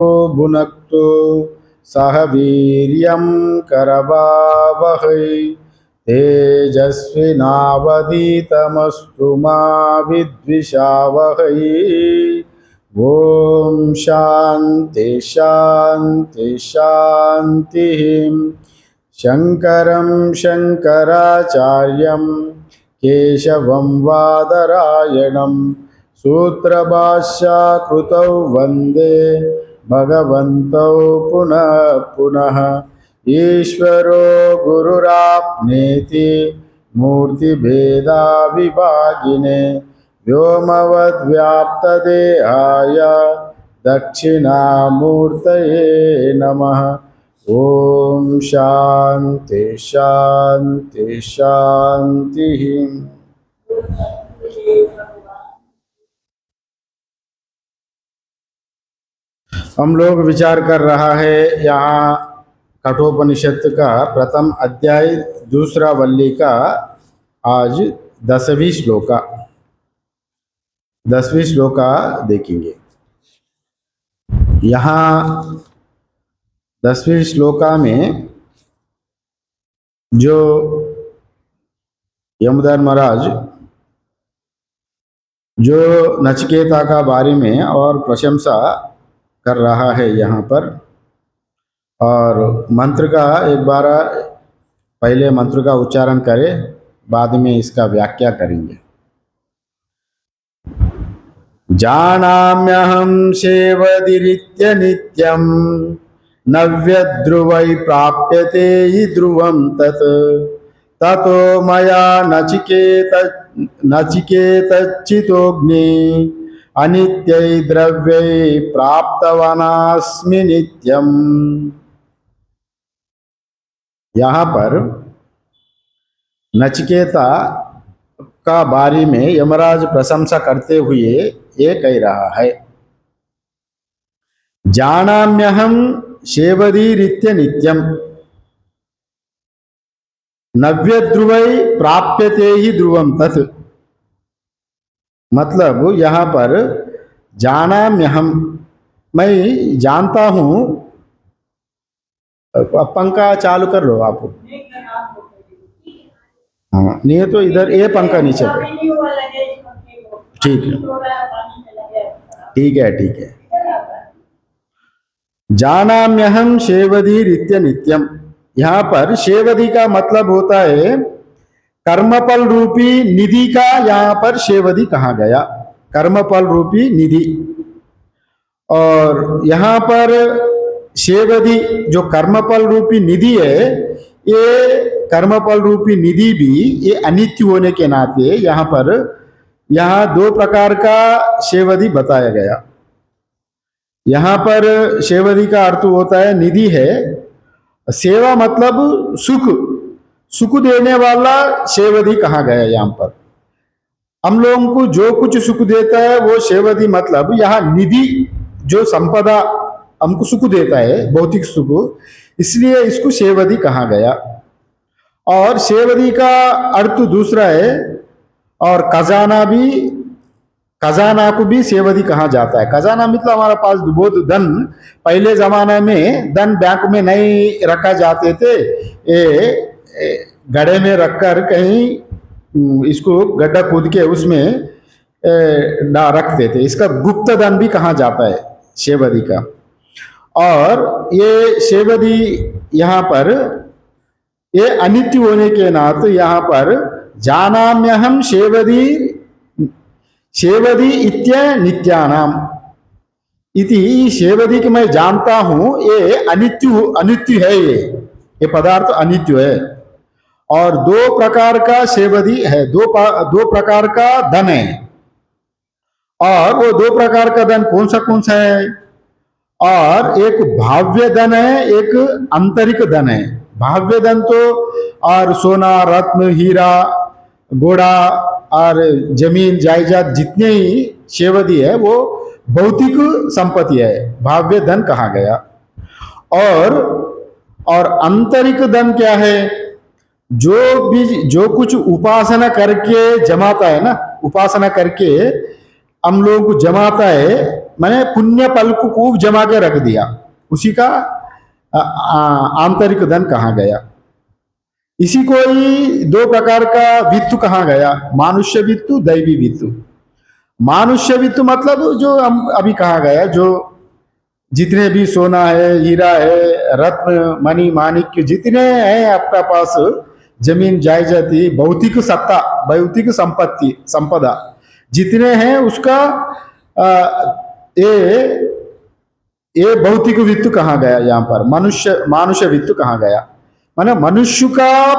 भुनक्तु सह वीर्यं करवावहै तेजस्विनावधीतमस्तु मा विद्विषावहै। ओम शांति शांति शांति। शंकरं शंकराचार्यं केशवं वादरायणं सूत्रभाष्यकृतौ वन्दे भगवन्तौ पुनः पुनः। ईश्वरो गुरुराप्नेति मूर्तिभेदाविभागिने व्योमवद्व्याप्तदेहाय दक्षिणामूर्तये नमः। ओम शांति शांति शांति। हम लोग विचार कर रहा है यहाँ कठोपनिषद का प्रथम अध्याय दूसरा वल्ली का आज 10वीं श्लोका देखेंगे। यहाँ 10वीं श्लोका में जो यमधर्मराज जो नचिकेता का बारे में और प्रशंसा कर रहा है यहाँ पर, और मंत्र का एक बार पहले मंत्र का उच्चारण करें, बाद में इसका व्याख्या करेंगे। जानाम्यहं सेवदिरित्य नित्यं नव्यध्रुवै प्राप्यते हि ध्रुवं तत् ततो मया नचिकेतच्चितोऽग्नि अनित्यै द्रव्यै प्राप्तवानास्मि नित्यम्। यहाँ पर नचिकेता का बारे में यमराज प्रशंसा करते हुए ये कह रहा है, जानाम्यहं सेवधीरित्य नित्यम नव्यध्रुवै प्राप्यते ही ध्रुवम तत्। मतलब यहाँ पर जानाम्यहं, मैं जानता हूँ। पंखा चालू कर लो आप। हाँ, नहीं तो इधर ये पंखा नीचे पे। ठीक है ठीक है ठीक है। जानाम्यहं सेवधीरित्य नित्यम, यहाँ पर सेवधि का मतलब होता है कर्मफल रूपी निधि का। यहाँ पर सेवधि कहा गया, कर्मफल रूपी निधि। और यहाँ पर सेवधि जो कर्मफल रूपी निधि है, ये कर्मफल रूपी निधि भी ये अनित्य होने के नाते यहाँ दो प्रकार का सेवधि बताया गया। यहाँ पर सेवधि का अर्थ होता है निधि है, सेवा मतलब सुख देने वाला सेवधि कहा गया। यहाँ पर हम लोगों को जो कुछ सुख देता है वो सेवधि, मतलब यहाँ निधि जो संपदा हमको सुख देता है, भौतिक सुख, इसलिए इसको सेवधि कहा गया। और सेवधि का अर्थ दूसरा है, और खजाना को भी सेवधि कहा जाता है। खजाना मतलब हमारा पास बहुत धन, पहले जमाने में धन बैंक में नहीं रखा जाते थे, ये गड्ढे में रखकर कहीं इसको गड्ढा कूद के उसमें रखते थे। इसका गुप्त धन भी कहा जाता है सेवधि का। और ये सेवधि यहाँ पर ये अनित्य होने के नाते यहाँ पर जानाम्यहं सेवधि इत्य नित्यानाम इति, सेवधि की मैं जानता हूं, ये अनित्य है, ये पदार्थ अनित्य है। और दो प्रकार का सेवधि है, दो प्रकार का धन है। और वो दो प्रकार का धन कौन सा है? और एक भाव्य धन है, एक आंतरिक धन है। भाव्य धन तो और सोना रत्न हीरा घोड़ा और जमीन जायदाद जितने ही सेवधि है वो भौतिक संपत्ति है, भाव्य धन कहा गया। और आंतरिक धन क्या है? जो कुछ उपासना करके जमाता है ना, उपासना करके हम लोगों को जमाता है, मैंने पुण्य फल को खूब जमा के रख दिया, उसी का आंतरिक धन कहा गया। इसी को ही दो प्रकार का वित्त कहा गया, मानुष्य वित्त, दैवी वित्त। मानुष्य वित्त मतलब जो हम अभी कहा गया, जो जितने भी सोना है, हीरा है, रत्न, मणि माणिक्य जितने हैं आपका पास, जमीन जायदादी, भौतिक सत्ता, भौतिक संपत्ति, संपदा जितने हैं उसका ये भौतिक वित्त कहा गया। यहाँ पर मानुष्य वित्त कहा गया, माने मनुष्य का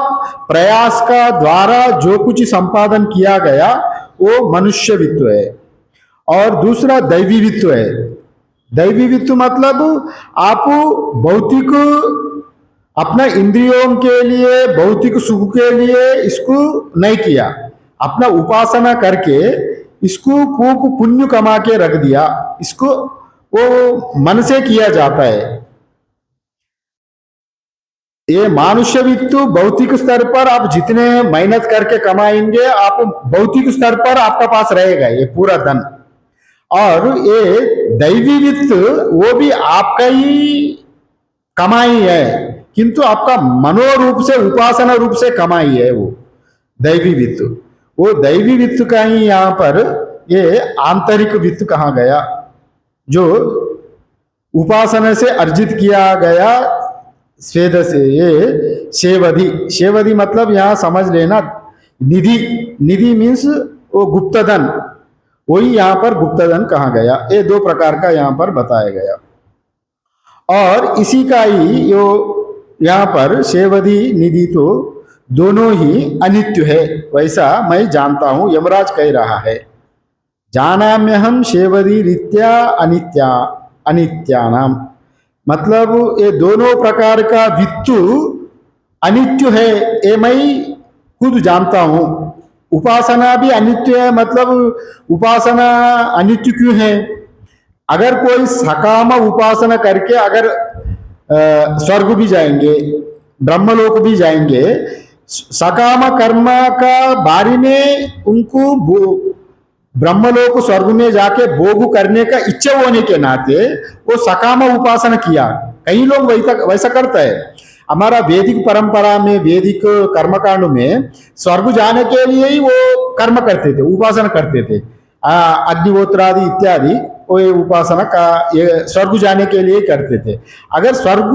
प्रयास का द्वारा जो कुछ संपादन किया गया वो मनुष्य वित्त है। और दूसरा दैवी वित्त है। दैवी वित्त मतलब आप भौतिक अपना इंद्रियों के लिए, भौतिक सुख के लिए इसको नहीं किया, अपना उपासना करके इसको खूब पुण्य कमा के रख दिया, इसको वो मन से किया जाता है। ये मानुष्य वित्त भौतिक स्तर पर आप जितने मेहनत करके कमाएंगे, आप भौतिक स्तर पर आपका पास रहेगा ये पूरा धन। और ये दैवी वित्त वो भी आपका ही कमाई है, किंतु आपका मनोरूप से, उपासना रूप से कमाई है वो दैवी वित्त। वो दैवी वित्त का ही यहाँ पर ये आंतरिक वित्त कहा गया, जो उपासना से अर्जित किया गया स्वेद से। ये शेवधि, शेवधि मतलब यहाँ समझ लेना निधि, निधि मीन्स वो गुप्तधन, वही यहाँ पर गुप्तधन कहा गया। ये दो प्रकार का यहाँ पर बताया गया। और इसी का ही जो यहाँ पर शेवधि निधि तो दोनों ही अनित्य है, वैसा मैं जानता हूं, यमराज कह रहा है। जानाम्य हम शेवधि रीत्या अनित्या अनित्यानाम, मतलब ये दोनों प्रकार का वित्तु अनित्य है, ये मैं खुद जानता हूं। उपासना भी अनित्य है, मतलब उपासना अनित्य क्यों है? अगर कोई सकाम उपासना करके अगर स्वर्ग भी जाएंगे, ब्रह्मलोक भी जाएंगे, सकाम कर्म का बारी में उनको ब्रह्मलोक स्वर्ग में जाके भोग करने का इच्छा होने के नाते वो सकाम उपासना किया। कई लोग वैसा करता है। हमारा वैदिक परंपरा में, वैदिक कर्मकांड में स्वर्ग जाने के लिए ही वो कर्म करते थे, उपासना करते थे, अग्निहोत्रादि इत्यादि वो उपासना का ये स्वर्ग जाने के लिए करते थे। अगर स्वर्ग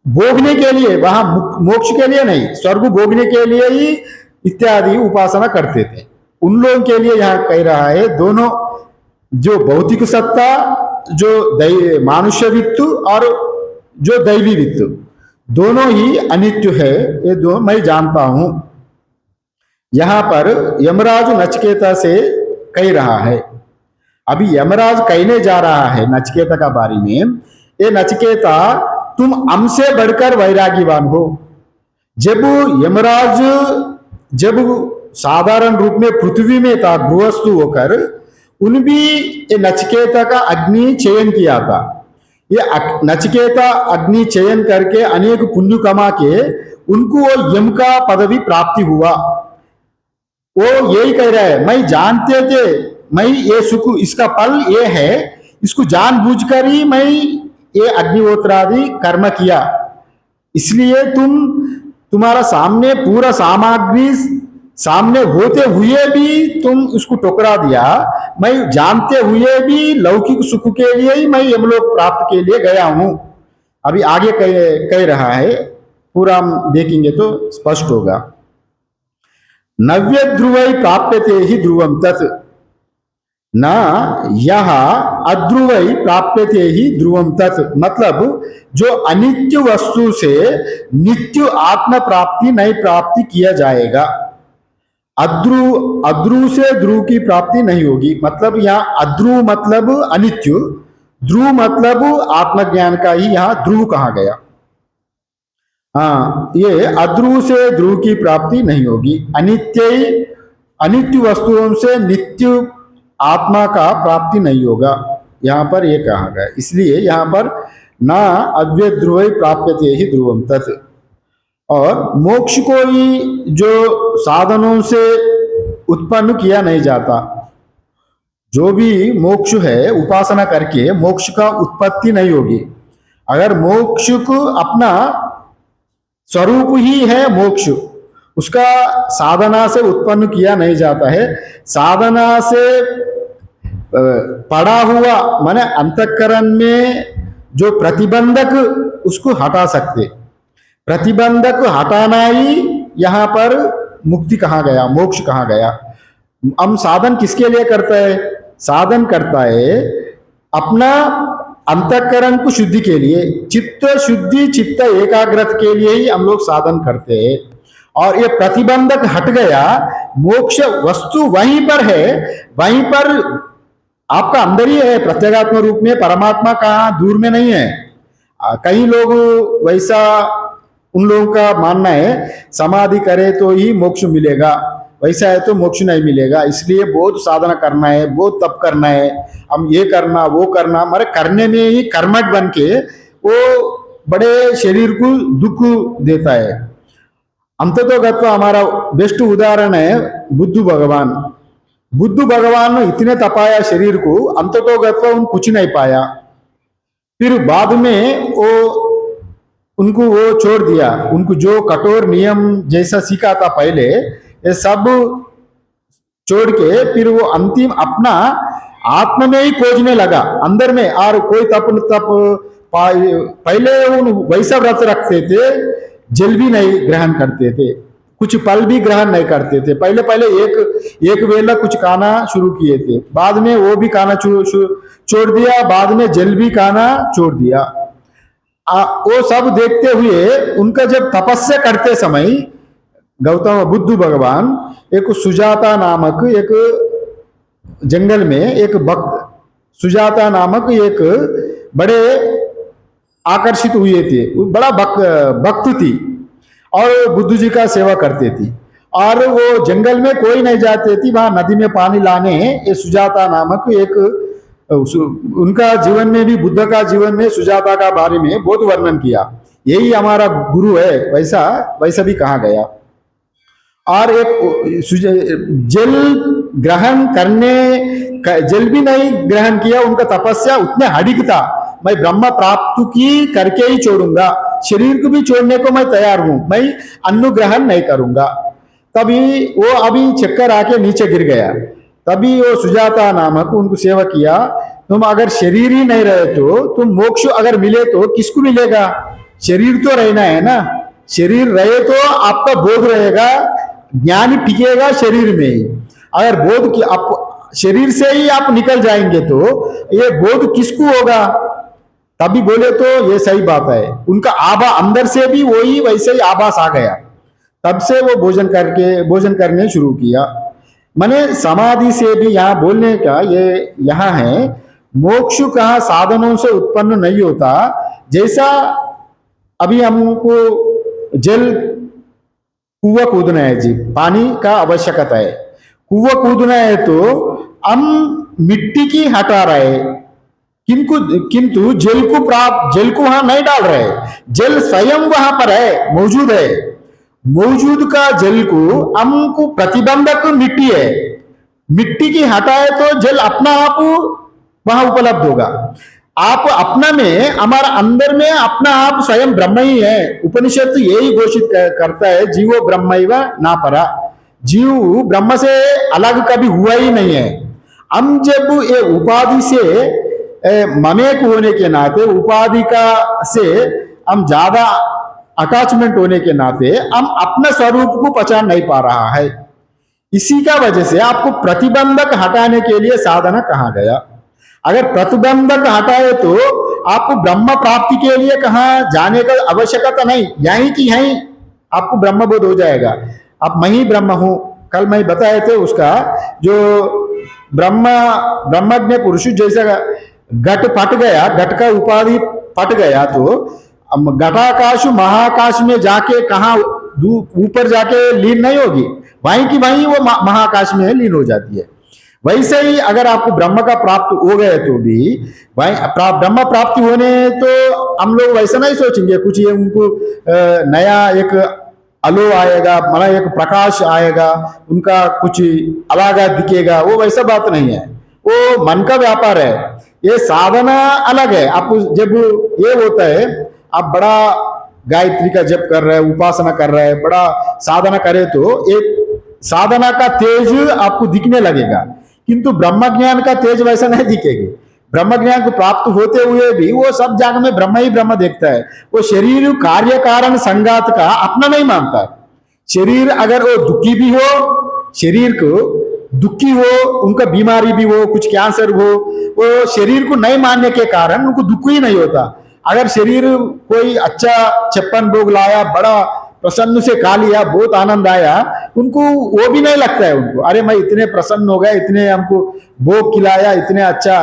भोगने के लिए, वहां मोक्ष के लिए नहीं, स्वर्ग भोगने के लिए ही इत्यादि उपासना करते थे, उन लोगों के लिए यहाँ कह रहा है दोनों, जो भौतिक सत्ता, जो मानुष्य वित्त और जो दैवी वित्त, दोनों ही अनित्य है, ये दो मैं जानता हूं। यहां पर यमराज नचिकेता से कह रहा है। अभी यमराज कहने जा रहा है नचिकेता का बारे में, ये नचिकेता तुम हमसे बढ़कर वैरागीवान हो। जब यमराज जब साधारण रूप में पृथ्वी में था गृहस्थ होकर, उन भी ये नचिकेता का अग्नि चयन किया था। ये नचिकेता अग्नि चयन करके अनेक पुण्य कमा के उनको वो यम का पदवी प्राप्ति हुआ। वो यही कह रहा है, मैं जानते थे मैं ये सुख, इसका फल ये है, इसको जानबूझकर ही मैं ये अग्निहोत्रादि कर्म किया, इसलिए तुम्हारा सामने पूरा सामग्री सामने होते हुए भी तुम उसको ठुकरा दिया। मैं जानते हुए भी लौकिक सुख के लिए ही मैं यमलोक प्राप्त के लिए गया हूं। अभी आगे कह रहा है, पूरा हम देखेंगे तो स्पष्ट होगा। नव्य ध्रुवै प्राप्यते ही ध्रुवम तत्, न यह अध्रुवै प्राप्यते ही ध्रुवम तत्, मतलब जो अनित्य वस्तु से नित्य आत्म प्राप्ति नहीं प्राप्ति किया जाएगा। अध्रुव से ध्रुव की प्राप्ति नहीं होगी। मतलब यहाँ अध्रुव मतलब अनित्य, ध्रुव मतलब आत्मज्ञान का ही यहाँ ध्रुव कहा गया। हाँ, ये अध्रुव से ध्रुव की प्राप्ति नहीं होगी। अनित्य वस्तुओं से नित्य आत्मा का प्राप्ति नहीं होगा, यहाँ पर ये कहा गया। इसलिए यहाँ पर ना अव्य ध्रुव प्राप्यते ही ध्रुवम तत्, और मोक्ष को ही जो साधनों से उत्पन्न किया नहीं जाता, जो भी मोक्ष है उपासना करके मोक्ष का उत्पत्ति नहीं होगी। अगर मोक्ष को अपना स्वरूप ही है मोक्ष, उसका साधना से उत्पन्न किया नहीं जाता है। साधना से पड़ा हुआ माने अंतःकरण में जो प्रतिबंधक उसको हटा सकते, प्रतिबंधक हटाना ही यहाँ पर मुक्ति कहा गया, मोक्ष कहा गया। हम साधन किसके लिए करता है? साधन करता है अपना अंतःकरण को शुद्धि के लिए, चित्त शुद्धि चित्त एकाग्रता के लिए ही हम लोग साधन करते हैं। और ये प्रतिबंधक हट गया, मोक्ष वस्तु वहीं पर है, वहीं पर आपका अंदर ही है प्रत्यगात्म रूप में। परमात्मा कहाँ दूर में नहीं है। कई लोग वैसा, उन लोगों का मानना है समाधि करे तो ही मोक्ष मिलेगा, वैसा है तो मोक्ष नहीं मिलेगा, इसलिए बहुत साधना करना है, बहुत तप करना है, हम ये करना वो करना, मरे करने में ही कर्मठ बन के वो बड़े शरीर को दुख देता है। अंततोगत्व हमारा बेस्ट उदाहरण है बुद्ध भगवान। बुद्ध भगवान ने इतने तपाया शरीर को, अंततोगत्व उन कुछ नहीं पाया। फिर बाद में वो उनको वो छोड़ दिया, उनको जो कठोर नियम जैसा सीखा था पहले, ये सब छोड़ के फिर वो अंतिम अपना आत्म में ही खोजने लगा अंदर में। और कोई तप पहले वो वैसा व्रत रखते थे, जल भी नहीं ग्रहण करते थे, कुछ फल भी ग्रहण नहीं करते थे। पहले पहले एक वेला कुछ खाना शुरू किए थे, बाद में वो भी खाना छोड़ दिया, बाद में जल भी खाना छोड़ दिया। वो सब देखते हुए उनका जब तपस्या करते समय गौतम बुद्ध भगवान एक सुजाता नामक एक जंगल में एक सुजाता नामक एक बड़े आकर्षित हुए थे, बड़ा भक्त थी और बुद्ध जी का सेवा करती थी। और वो जंगल में कोई नहीं जाते थी, वहां नदी में पानी लाने ये सुजाता नामक एक, उनका जीवन में भी बुद्ध का जीवन में सुजाता का बारे में बहुत वर्णन किया, यही हमारा गुरु है, वैसा भी कहा गया। और एक जल ग्रहण करने, जल भी नहीं ग्रहण किया, उनका तपस्या उतने अडिग था, मैं ब्रह्म प्राप्त की करके ही छोड़ूंगा, शरीर को भी छोड़ने को मैं तैयार हूं, मैं अन्न ग्रहण नहीं करूंगा। तभी वो अभी चक्कर आके नीचे गिर गया। तभी वो सुजाता नामक उनको सेवा किया, तुम अगर शरीर ही नहीं रहे तो तुम मोक्ष अगर मिले तो किसको मिलेगा? शरीर तो रहना है ना, शरीर रहे तो आपका बोध रहेगा, ज्ञान टिकेगा शरीर में ही। अगर बोध की आप शरीर से ही आप निकल जाएंगे तो ये बोध किसको होगा? तभी बोले तो ये सही बात है, उनका आभा अंदर से भी वही वैसे ही आभास आ गया, तब से वो भोजन करने शुरू किया। माने समाधि से भी यहाँ बोलने का ये यहाँ है, मोक्ष कहाँ साधनों से उत्पन्न नहीं होता। जैसा अभी हमको जल कुआं कूदना है जी, पानी का आवश्यकता है, कुआं कूदना है तो हम मिट्टी की हटा रहे, किंतु जल को वहां नहीं डाल रहे, जल स्वयं वहां पर है, मौजूद है। मौजूद का जल को हमको प्रतिबंधक मिट्टी है, मिट्टी की हटाए तो जल अपना आप वहां उपलब्ध होगा। आप अपना में, हमारा अंदर में अपना आप स्वयं ब्रह्म ही है। उपनिषद तो यही घोषित करता है, जीवो ब्रह्मैव ना परा, जीव ब्रह्म से अलग कभी हुआ ही नहीं है। हम जब ये उपाधि से ममेक होने के नाते, उपाधि का से हम ज्यादा अटैचमेंट होने के नाते हम अपने स्वरूप को पहचान नहीं पा रहा है। इसी का वजह से आपको प्रतिबंधक हटाने के लिए साधना कहा गया। अगर प्रतिबंधक हटाए तो आपको ब्रह्म प्राप्ति के लिए कहाँ जाने का आवश्यकता नहीं, यहीं की यहीं आपको ब्रह्म बोध हो जाएगा। आप मैं ही ब्रह्म हूं, कल मैं बताए थे उसका, जो ब्रह्मज्ञ पुरुष जैसा घट फट गया, घट का उपाधि फट गया तो घटाकाश महाकाश में जाके कहा ऊपर जाके लीन नहीं होगी, वहीं की वहीं वो महाकाश में लीन हो जाती है। वैसे ही अगर आपको ब्रह्म का प्राप्त हो गए तो भी वहीं ब्रह्म प्राप्ति होने तो हम लोग वैसा नहीं सोचेंगे कुछ ये उनको नया एक अलो आएगा, मतलब एक प्रकाश आएगा, उनका कुछ अलग दिखेगा, वो वैसा बात नहीं है। वो मन का व्यापार है। ये साधना अलग है। आप जब ये होता है, आप बड़ा गायत्री का जप कर रहे हैं, उपासना कर रहे हैं, बड़ा साधना करे तो एक साधना का तेज आपको दिखने लगेगा, किंतु ब्रह्म ज्ञान का तेज वैसा नहीं दिखेगी। ब्रह्म ज्ञान को प्राप्त होते हुए भी वो सब जगह में ब्रह्म ही ब्रह्म देखता है। वो शरीर कार्य कारण संगात का अपना नहीं मानता। शरीर अगर वो दुखी भी हो, शरीर को दुखी हो, उनका बीमारी भी हो, कुछ कैंसर हो, वो शरीर को नहीं मानने के कारण उनको दुख ही नहीं होता। अगर शरीर कोई अच्छा 56 भोग लाया, बड़ा प्रसन्न से खा लिया, बहुत आनंद आया, उनको वो भी नहीं लगता है उनको, अरे मैं इतने प्रसन्न हो गया, इतने हमको भोग खिलाया, इतने अच्छा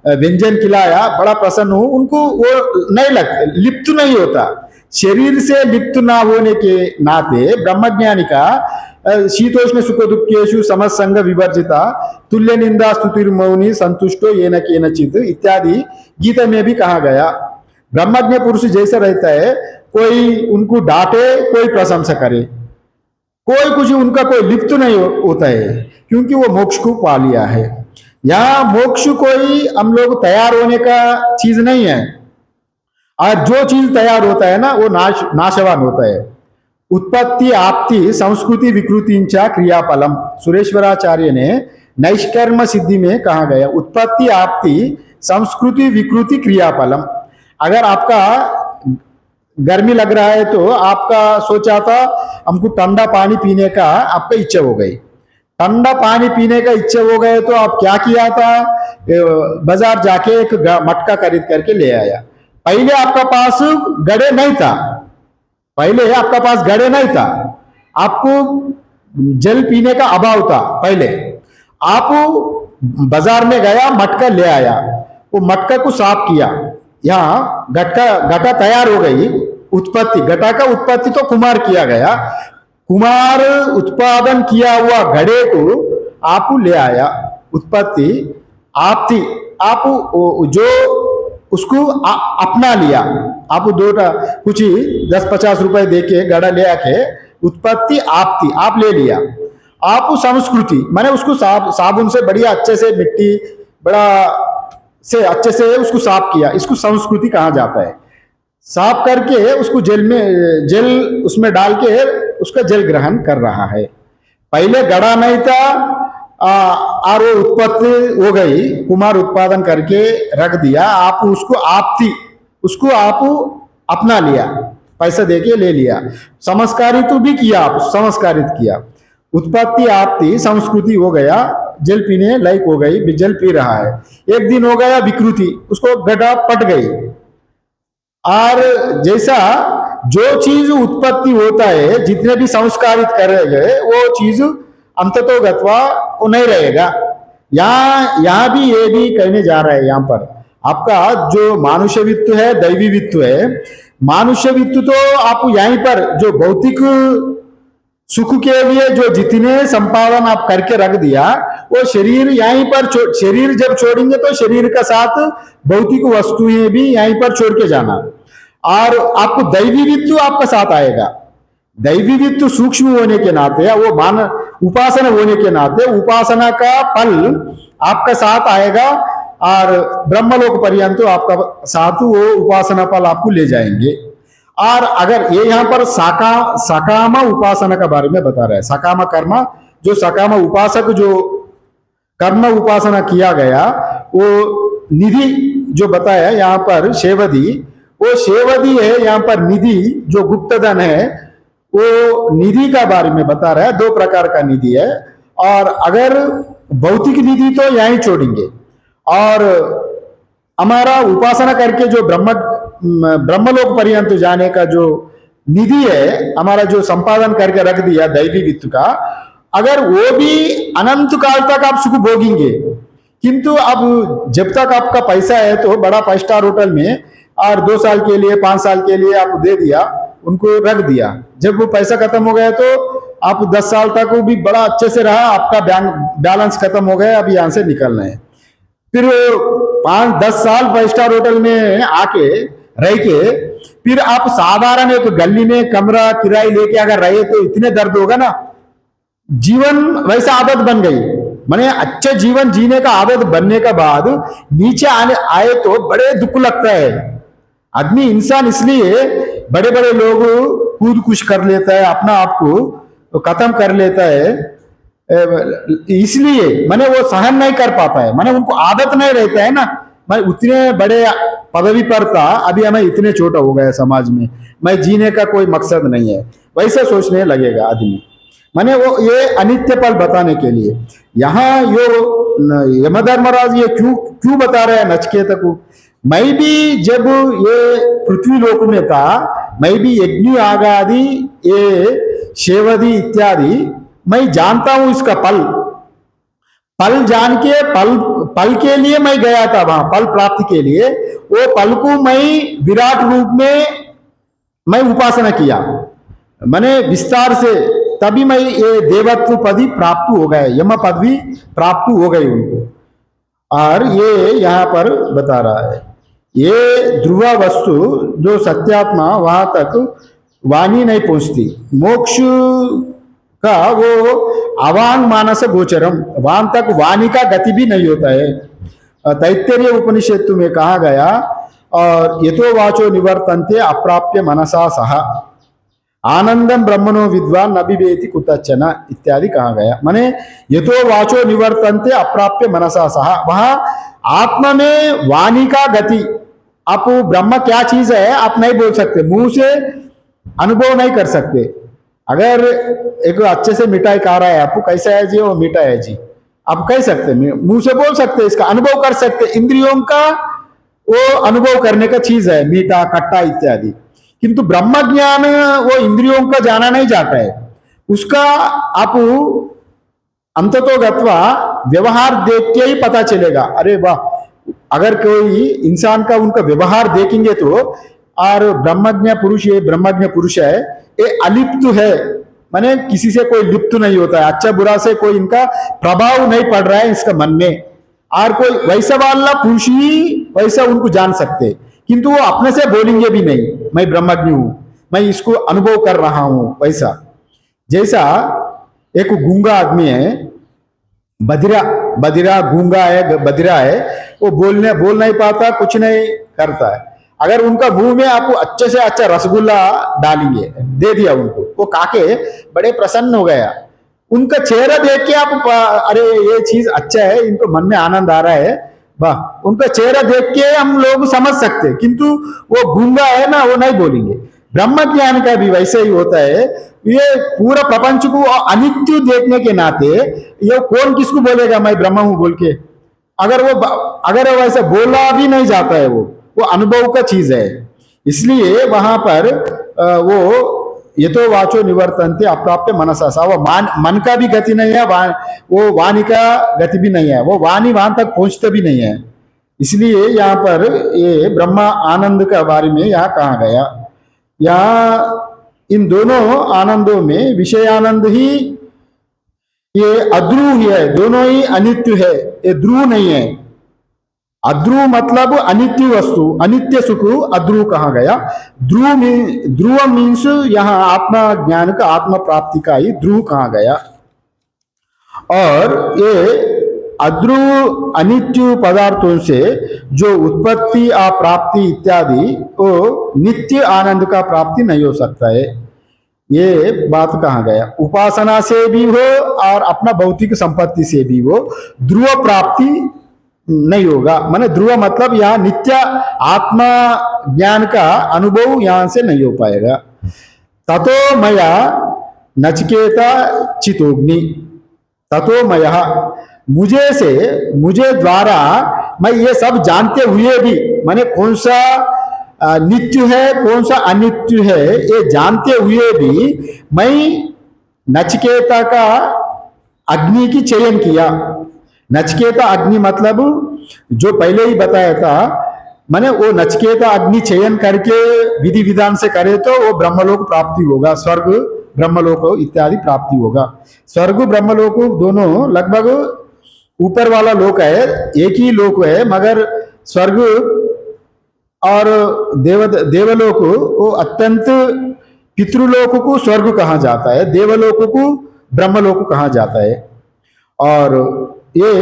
व्यंजन खिलाया, बड़ा प्रसन्न हूं, उनको वो नहीं लगता, लिप्त नहीं होता। शरीर से लिप्त ना होने के नाते ब्रह्मज्ञानी का शीतोष्ण सुख दुखेशु समसंग विवर्जिता तुल्य निंदा स्तुतिर्मौनी संतुष्टो येन केनचित इत्यादि गीता में भी कहा गया। ब्रह्मज्ञ पुरुष जैसा रहता है, कोई उनको डांटे, कोई प्रशंसा करे, कोई कुछ उनका कोई लिप्त नहीं होता है, क्योंकि वो मोक्ष को पा लिया है। यहाँ मोक्ष कोई हम लोग तैयार होने का चीज नहीं है, और जो चीज तैयार होता है ना वो नाशवान होता है। उत्पत्ति आपति संस्कृति विकृतिंचा क्रियाफलम, सुरेश्वराचार्य ने नैष्कर्म सिद्धि में कहा गया, उत्पत्ति आपति संस्कृति विकृति क्रियाफलम। अगर आपका गर्मी लग रहा है तो आपका सोचा था हमको ठंडा पानी पीने का, आपका इच्छा हो गई, ठंडा पानी पीने का इच्छा हो गए तो आप क्या किया था, बाजार जाके एक मटका खरीद करके ले आया। पहले आपका पास गड़े नहीं था, पहले आपका पास गड़े नहीं था, आपको जल पीने का अभाव था। पहले आप बाजार में गया, मटका ले आया, वो मटका को साफ किया, यहाँ घटा तैयार हो गई। उत्पत्ति, घटा का उत्पत्ति तो कुमार किया गया, कुमार उत्पादन किया हुआ घड़े को आप ले आया। उत्पत्ति आप थी, आप जो उसको अपना लिया, आप कुछ ही 10-50 रुपए देके घड़ा ले आके, उत्पत्ति आप थी, आप ले लिया। आप संस्कृति माने उसको साबुन से बढ़िया अच्छे से मिट्टी बड़ा से अच्छे से उसको साफ किया, इसको संस्कृति कहा जाता है। साफ करके उसको जल उसमें डाल के उसका जल ग्रहण कर रहा है। पहले गड़ा नहीं था, और वो उत्पत्ति हो गई, कुमार उत्पादन करके रख दिया, आप उसको आप थी, उसको आप अपना लिया, पैसा देके ले लिया, संस्कारित भी किया, आप संस्कारित किया। उत्पत्ति आप थी, संस्कृति हो गया, जल पीने लायक हो गई, जल पी रहा है। एक दिन हो गया विकृति, उसको घटा पट गई। और जैसा जो चीज उत्पत्ति होता है, जितने भी संस्कारित करे गए, वो चीज अंततो गत्वा वो नहीं रहेगा। यहाँ भी ये भी कहने जा रहा है, यहाँ पर आपका जो मानुष्यवित्व है, दैवी वित्व है। मानुष्यवित्व तो आप यहीं पर जो भौतिक सुख के लिए जो जितने संपादन आप करके रख दिया, वो शरीर यहीं पर शरीर जब छोड़ेंगे तो शरीर का साथ भौतिक वस्तुएं भी यहीं पर छोड़ के जाना, और आपको दैवी वित्व आपका साथ आएगा। दैवी वित्व सूक्ष्म होने के नाते, वो मान उपासना होने के नाते, उपासना का फल आपका साथ आएगा, और ब्रह्मलोक पर्यंत आपका साथ वो उपासना फल आपको ले जाएंगे। और अगर ये यहाँ पर सकाम उपासना का बारे में बता रहा है, सकाम कर्म, जो सकाम उपासक जो कर्म उपासना किया गया, वो निधि जो बताया यहाँ पर शेवधि, वो शेवधि है यहाँ पर। निधि जो गुप्त धन है, वो निधि का बारे में बता रहा है। 2 प्रकार का निधि है, और अगर भौतिक निधि तो यहीं छोड़ेंगे, और हमारा उपासना करके जो ब्रह्मलोक पर्यंत जाने का जो निधि है, हमारा जो संपादन करके रख दिया दैवी वित्त का, अगर वो भी अनंत काल तक आप सुख भोगेंगे। किंतु अब जब तक आपका पैसा है तो बड़ा 5 स्टार होटल में, और 2 साल के लिए 5 साल के लिए आप दे दिया, उनको रख दिया। जब वो पैसा खत्म हो गया तो आप 10 साल तक वो भी बड़ा अच्छे से रहा, आपका बैलेंस खत्म हो गया, अब यहां से निकलना है। फिर 5-10 साल 5 स्टार होटल में आके रह के, फिर आप साधारण एक गली में कमरा किराए लेके अगर रहे तो इतने दर्द होगा ना, जीवन वैसा आदत बन गई। मैंने अच्छे जीवन जीने का आदत बनने के बाद नीचे आने आए तो बड़े दुख लगता है। आदमी इंसान इसलिए बड़े बड़े लोग कूद कुछ कर लेता है, अपना आप को खत्म कर लेता है, इसलिए मैंने वो सहन नहीं कर पाता है, मैंने उनको आदत नहीं रहता है ना। मैं उतने बड़े पदवी पर था, अभी मैं इतने छोटा हो गया समाज में, मैं जीने का कोई मकसद नहीं है, वैसे सोचने लगेगा आदमी। मैंने वो ये अनित्य पल बताने के लिए यहाँ यो यमधर्मराज ये क्यों क्यों बता रहे हैं नचिकेता को। मैं भी जब ये पृथ्वी लोक में था, मैं भी यज्ञ आगादि ये शेवधि इत्यादि मैं जानता हूं इसका पल। पल जान के पल पल के लिए मैं गया था वहां, पल प्राप्ति के लिए। वो पल को मैं विराट रूप में मैं उपासना किया, मैंने विस्तार से, तभी मैं ये देवत्व पदवी प्राप्त हो गए, यम पदवी प्राप्त हो गई उनको। और ये यहाँ पर बता रहा है, ये ध्रुव वस्तु जो सत्यात्मा वहां तक वाणी नहीं पहुंचती, मोक्ष का वो अवांग मानस गोचरम, वहां तक वाणी का गति भी नहीं होता है। तैत्तरीय उपनिषद में कहा गया, और यथो वाचो निवर्तन्ते अप्राप्य मनसा सह आनंदम ब्रह्मणो विद्वान न विवेति कुतचन इत्यादि कहा गया। माने यथो वाचो निवर्तन्ते अप्राप्य मनसा सह, वहां आत्मा में वाणी का गति, आप ब्रह्म क्या चीज है आप नहीं बोल सकते, मुंह से अनुभव नहीं कर सकते। अगर एक अच्छे से मिठाई खा रहा है, आपको कैसा है जी, वो मीठा है जी, आप कह सकते, मुंह से बोल सकते, इसका अनुभव कर सकते, इंद्रियों का वो अनुभव करने का चीज है, मीठा खट्टा इत्यादि। किंतु ब्रह्म ज्ञान वो इंद्रियों का जाना नहीं जाता है, उसका आप अंततो गत्वा व्यवहार देख के ही पता चलेगा। अरे वाह, अगर कोई इंसान का उनका व्यवहार देखेंगे तो, और ब्रह्मज्ञ पुरुष, ये ब्रह्मज्ञ पुरुष है, ये अलिप्त है, माने किसी से कोई लिप्त नहीं होता है, अच्छा बुरा से कोई इनका प्रभाव नहीं पड़ रहा है इसका मन में। और कोई वैसा वाला पुरुष ही वैसा उनको जान सकते, किंतु वो अपने से बोलेंगे भी नहीं मैं ब्रह्मज्ञ हूं, मैं इसको अनुभव कर रहा हूं। वैसा जैसा एक गूंगा आदमी है, बधिरा बधिरा गूंगा है, बधिरा है, वो बोल नहीं पाता, कुछ नहीं करता है। अगर उनका मुंह में आपको अच्छे से अच्छा रसगुल्ला डालेंगे, दे दिया उनको, वो काके बड़े प्रसन्न हो गया, उनका चेहरा देख के आप अरे ये चीज अच्छा है, इनको मन में आनंद आ रहा है, वाह, उनका चेहरा देख के हम लोग समझ सकते। किंतु वो गूंगा है ना, वो नहीं बोलेंगे। ब्रह्म ज्ञान का भी वैसे ही होता है, ये पूरा प्रपंच को अनित्य देखने के नाते ये कौन किसको बोलेगा मैं ब्रह्म हूं बोल के, अगर वैसे बोला भी नहीं जाता है, वो अनुभव का चीज है। इसलिए वहां पर वो यथो वाचो निवर्तन्ते अप्राप्य मनसा सा, वो मन का भी गति नहीं है, वो वाणी का गति भी नहीं है, वो वाणी वहां तक पहुंचते भी नहीं है। इसलिए यहाँ पर ये ब्रह्मा आनंद के बारे में यहाँ कहा गया। यहाँ इन दोनों आनंदों में विषय आनंद ही ये अध्रुव ही है, दोनों ही अनित्य है, ये ध्रुव नहीं है। अध्रुव मतलब अनित्य वस्तु, अनित्य सुख अध्रुव कहा गया। ध्रुव मीन्स यहाँ आत्मा ज्ञान का, आत्मा प्राप्ति का ही ध्रुव कहा गया। और ये अध्रुव अनित्य पदार्थों से जो उत्पत्ति प्राप्ति इत्यादि, वो नित्य आनंद का प्राप्ति नहीं हो सकता है, ये बात कहा गया। उपासना से भी हो और अपना भौतिक संपत्ति से भी हो ध्रुव प्राप्ति नहीं होगा। माने ध्रुव मतलब यहाँ नित्य आत्मा ज्ञान का अनुभव यहां से नहीं हो पाएगा। ततो मया नचिकेता चितोग्नि, ततो मया, मुझे द्वारा, मैं ये सब जानते हुए भी, माने कौन सा नित्य है कौन सा अनित्य है ये जानते हुए भी मैं नचिकेता का अग्नि की चयन किया। नचिकेता अग्नि मतलब जो पहले ही बताया था, माने वो नचिकेता अग्नि चयन करके विधि विधान से करे तो वो ब्रह्मलोक प्राप्ति होगा, स्वर्ग ब्रह्मलोक इत्यादि प्राप्ति होगा। स्वर्ग ब्रह्मलोक दोनों लगभग ऊपर वाला लोक है, एक ही लोक है, मगर स्वर्ग और देवलोक वो अत्यंत, पितृलोक को स्वर्ग कहा जाता है, देवलोक को ब्रह्मलोक कहा जाता है। और ये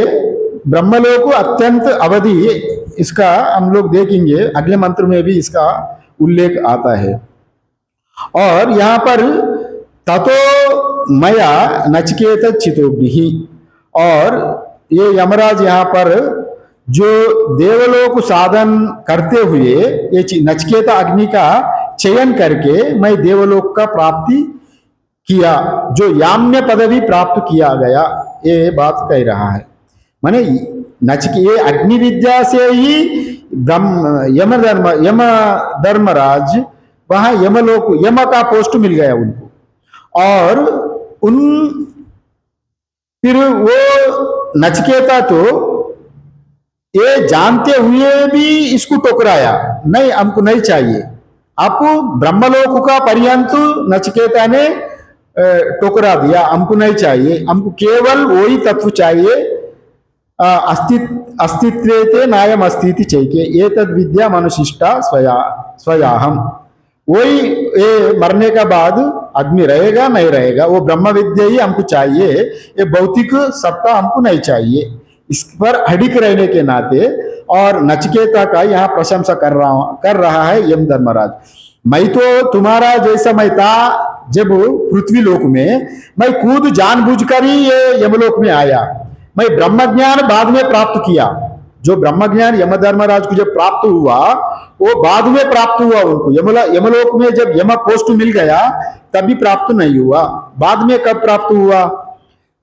ब्रह्मलोक अत्यंत अवधि, इसका हम लोग देखेंगे अगले मंत्र में भी इसका उल्लेख आता है। और यहाँ पर ततो मया नचिकेत चितोभिः, और ये यमराज यहाँ पर जो देवलोक साधन करते हुए ये नचिकेता अग्नि का चयन करके मैं देवलोक का प्राप्ति किया, जो याम्य पदवी प्राप्त किया गया, ये बात कह रहा है। माने ये अग्नि विद्या से ही यम धर्मराज वहां यमलोक, यम का पोस्ट मिल गया उनको, और उन फिर वो नचिकेता तो ये जानते हुए भी इसको टोकराया, नहीं हमको नहीं चाहिए, आपको ब्रह्मलोक का पर्यंत नचिकेता ने टोकरा दिया, हमको नहीं चाहिए, हमको केवल वही तत्व चाहिए, अस्तित्व नायम अस्तिति चाहिए, ये तद विद्या मनुशिष्टा स्वयाहम, वही ये मरने का बाद आदमी रहेगा नहीं रहेगा, वो ब्रह्म विद्या ही हमको चाहिए, ये भौतिक सत्ता हमको नहीं चाहिए, इस पर अडिग रहने के नाते। और नचिकेता का यहाँ प्रशंसा कर रहा है यम धर्मराज। मैं तो तुम्हारा जैसा मैं था जब पृथ्वी लोक में, मैं खुद जानबूझकर ही ये यमलोक में आया, मैं ब्रह्म ज्ञान बाद में प्राप्त किया, जो ब्रह्म ज्ञान यम धर्मराज को जब प्राप्त हुआ वो बाद में प्राप्त हुआ उनको, यमलोक में जब यम पोस्ट मिल गया तभी प्राप्त नहीं हुआ, बाद में कब प्राप्त हुआ,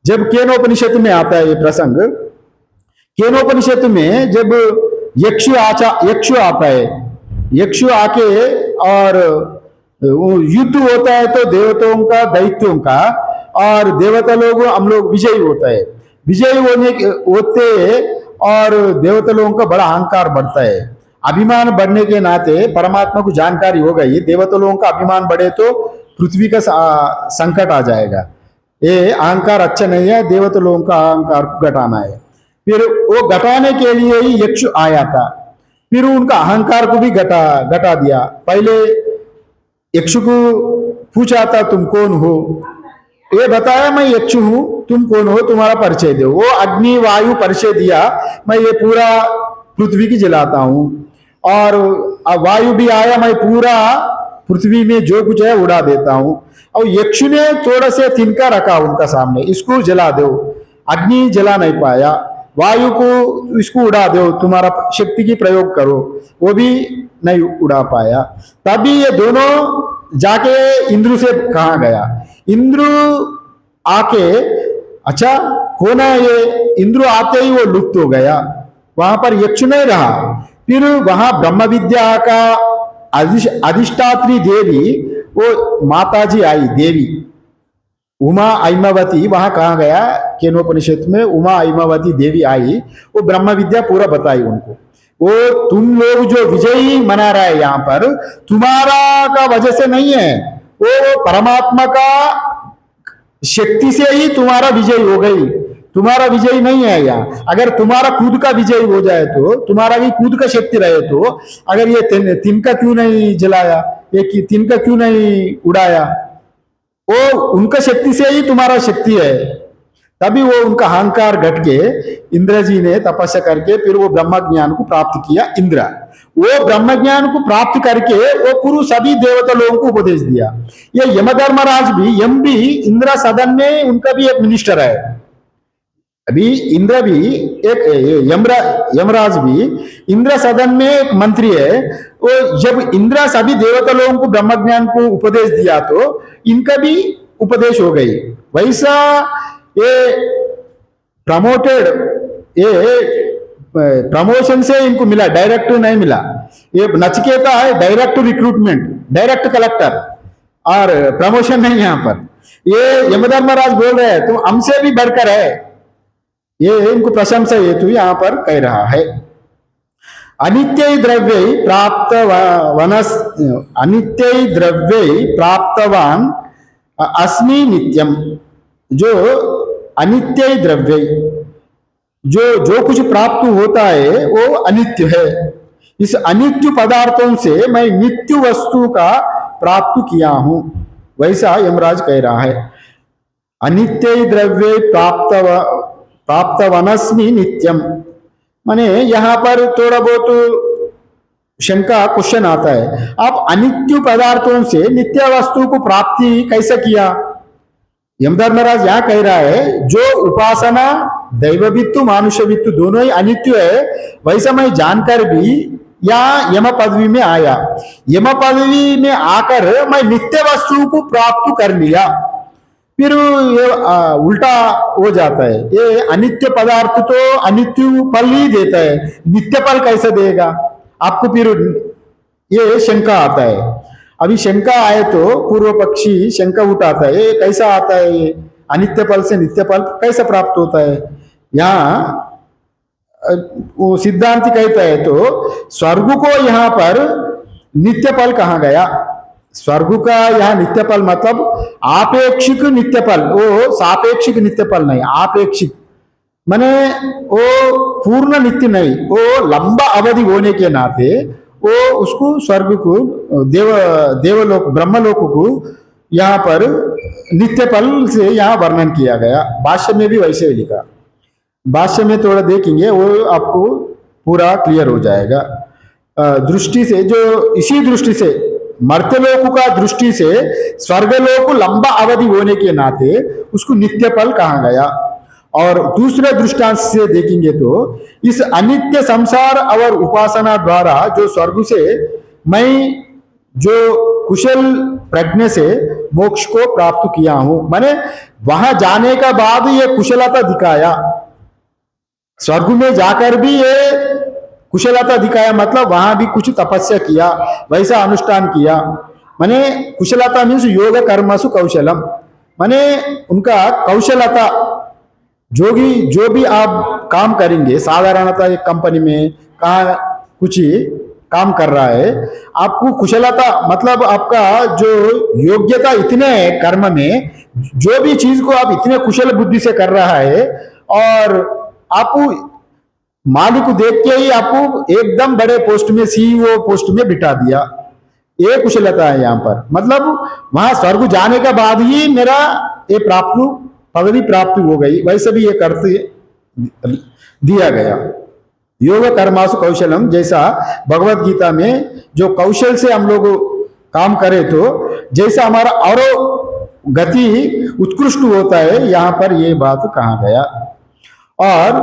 जब केनोपनिषद में आता है ये प्रसंग। केनोपनिषद में जब यक्षु आता है, यक्षु आके और युद्ध होता है तो देवताओं का दैत्यों का, और देवता लोग हम लोग विजयी होता है, विजयी होते और देवता लोगों का बड़ा अहंकार बढ़ता है, अभिमान बढ़ने के नाते परमात्मा को जानकारी हो गई, देवता लोगों का अभिमान बढ़े तो पृथ्वी का संकट आ जाएगा, ये अहंकार अच्छा नहीं है, देवता लोगों का अहंकार को घटाना है। फिर वो घटाने के लिए ही यक्ष आया था, फिर उनका अहंकार को भी घटा दिया। पहले यक्ष को पूछा था तुम कौन हो, ये बताया मैं यक्ष हूं, तुम कौन हो, तुम्हारा परिचय दो, वो अग्नि वायु परिचय दिया, मैं ये पूरा पृथ्वी की जलाता हूं, और वायु भी आया, मैं पूरा पृथ्वी में जो कुछ है उड़ा देता हूं। और यक्ष ने थोड़ा से तिनका रखा उनका सामने, इसको जला दो, अग्नि जला नहीं पाया, वायु को इसको उड़ा दो, तुम्हारा शक्ति की प्रयोग करो, वो भी नहीं उड़ा पाया। तभी ये दोनों जाके इंद्र से कहा गया, इंद्र आके अच्छा कौन है ये, इंद्र आते ही वो लुप्त हो गया, वहां पर यक्ष नहीं रहा। फिर वहां ब्रह्म विद्या का अधिष्ठात्री देवी, वो माताजी आई देवी उमा ऐमावती, वहां कहा गया केनोपनिषद में, उमा ऐमावती देवी आई, वो ब्रह्म विद्या पूरा बताई उनको, वो तुम लोग जो विजयी मना रहा है यहाँ पर, तुम्हारा का वजह से नहीं है, वो परमात्मा का शक्ति से ही तुम्हारा विजय हो गई, तुम्हारा विजय नहीं है यहाँ। अगर तुम्हारा खुद का विजय हो जाए तो, तुम्हारा भी खुद का शक्ति रहे तो, अगर ये तिनका क्यों नहीं जलाया, ये तिनका क्यों नहीं उड़ाया, वो उनका शक्ति से ही तुम्हारा शक्ति है। तभी वो उनका अहंकार घट के इंद्र जी ने तपस्या करके फिर वो ब्रह्म ज्ञान को प्राप्त किया। इंद्र वो ब्रह्म ज्ञान को प्राप्त करके वो पूर्व सभी देवता लोगों को उपदेश दिया। ये यमधर्मराज भी, यम भी इंद्र सदन में उनका भी एक मिनिस्टर है। अभी इंद्र भी एक यमराज भी इंद्र सदन में एक मंत्री है। वो जब इंद्र सभी देवता लोगों को ब्रह्म ज्ञान को उपदेश दिया तो इनका भी उपदेश हो गई। वैसा ये प्रमोटेड, ये प्रमोशन से इनको मिला, डायरेक्ट नहीं मिला। ये नचिकेता है डायरेक्ट रिक्रूटमेंट, डायरेक्ट कलेक्टर, और प्रमोशन नहीं यहाँ पर। ये यमधर्मराज बोल रहे हैं तुम हमसे भी बढ़कर है, ये इनको प्रशंसा हेतु यहाँ पर कह रहा है। अनित्य द्रव्य प्राप्त अनित्य द्रव्य प्राप्तवान अस्मि नित्यम। जो अनित्य द्रव्य, जो कुछ प्राप्त होता है वो अनित्य है। इस अनित्य पदार्थों से मैं नित्य वस्तु का प्राप्त किया हूं, वैसा यमराज कह रहा है। अनित्य द्रव्य प्राप्तवनस्मि नित्यम। माने यहाँ पर थोड़ा बहुत शंका क्वेश्चन आता है, आप अनित्य पदार्थों से नित्य वस्तु को प्राप्ति कैसे किया? यमधर्मराज यहाँ कह रहा है जो उपासना दैववित्तु मानुषवित्तु दोनों ही अनित्य है, वैसा मैं जानकर भी यहाँ यम पदवी में आया, यम पदवी में आकर मैं नित्य वस्तु को प्राप्त कर लिया। फिर ये उल्टा हो जाता है, ये अनित्य पदार्थ तो अनित्य फल ही देता है, नित्य फल कैसे देगा आपको? फिर ये शंका आता है। अभी शंका आए तो पूर्व पक्षी शंका उठाता है, ये कैसा आता है, ये अनित्य फल से नित्य फल कैसे प्राप्त होता है? यहाँ वो सिद्धांत कहता है तो स्वर्ग को यहाँ पर नित्य फल कहा गया। स्वर्ग का यहाँ नित्य फल मतलब आपेक्षिक नित्य फल, वो सापेक्षिक नित्य फल नहीं, आपेक्षिक माने वो पूर्ण नित्य नहीं, वो लंबा अवधि होने के नाते वो उसको स्वर्ग को देवलोक ब्रह्मलोक को यहाँ पर नित्य फल से यहाँ वर्णन किया गया। भाष्य में भी वैसे ही लिखा, भाष्य में थोड़ा देखेंगे वो आपको पूरा क्लियर हो जाएगा। दृष्टि से जो इसी दृष्टि से मर्त्यलोक का दृष्टि से स्वर्गलोक लंबा अवधि होने के नाते उसको नित्य फल कहा गया। और दूसरे दृष्टांत से देखेंगे तो इस अनित्य संसार और उपासना द्वारा जो स्वर्ग से मैं जो कुशल प्रज्ञा से मोक्ष को प्राप्त किया हूं, माने वहां जाने का बाद ये कुशलता दिखाया, स्वर्ग में जाकर भी ये कुशलता दिखाया, मतलब वहां भी कुछ तपस्या किया, वैसा अनुष्ठान किया। माने कुशलता मीन्स योग कर्मसु कौशलम, माने उनका कौशलता जो भी आप काम करेंगे, साधारणतः एक कंपनी में कहा कुछ काम कर रहा है, आपको कुशलता मतलब आपका जो योग्यता इतने है कर्म में, जो भी चीज को आप इतने कुशल बुद्धि से कर रहा है और आपको मालिक को देख के ही आपको एकदम बड़े पोस्ट में सीईओ पोस्ट में बिठा दिया, ये कुशलता है यहाँ पर। मतलब वहां स्वर्ग जाने के बाद ही मेरा ये पदवी प्राप्ति हो गई, वैसे भी ये करते दिया गया। योग कर्मासु कौशलम, जैसा भगवत गीता में जो कौशल से हम लोग काम करें तो जैसा हमारा और गति उत्कृष्ट होता है, यहाँ पर ये बात कहा गया। और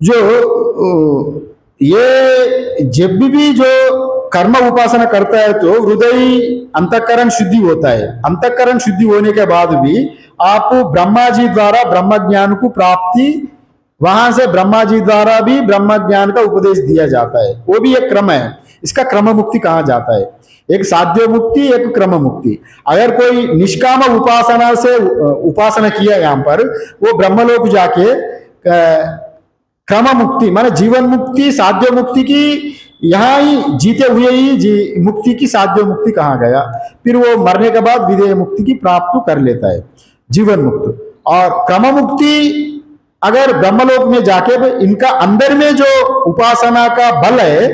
जो ये जब भी जो कर्म उपासना करता है तो हृदय अंतःकरण शुद्धि होता है, अंतःकरण शुद्धि होने के बाद भी आप ब्रह्मा जी द्वारा ब्रह्म ज्ञान को प्राप्ति, वहां से ब्रह्मा जी द्वारा भी ब्रह्म ज्ञान का उपदेश दिया जाता है, वो भी एक क्रम है, इसका क्रम मुक्ति कहा जाता है। एक साध्य मुक्ति, एक क्रम मुक्ति। अगर कोई निष्काम उपासना से उपासना किया यहाँ पर, वो ब्रह्मलोक जाके क्रम मुक्ति माने जीवन मुक्ति, साध्य मुक्ति की यहाँ ही जीते हुए ही मुक्ति की साध्य मुक्ति कहा गया। फिर वो मरने के बाद विदेह मुक्ति की प्राप्त कर लेता है, जीवन मुक्त। और क्रम मुक्ति अगर ब्रह्मलोक में जाके इनका अंदर में जो उपासना का बल है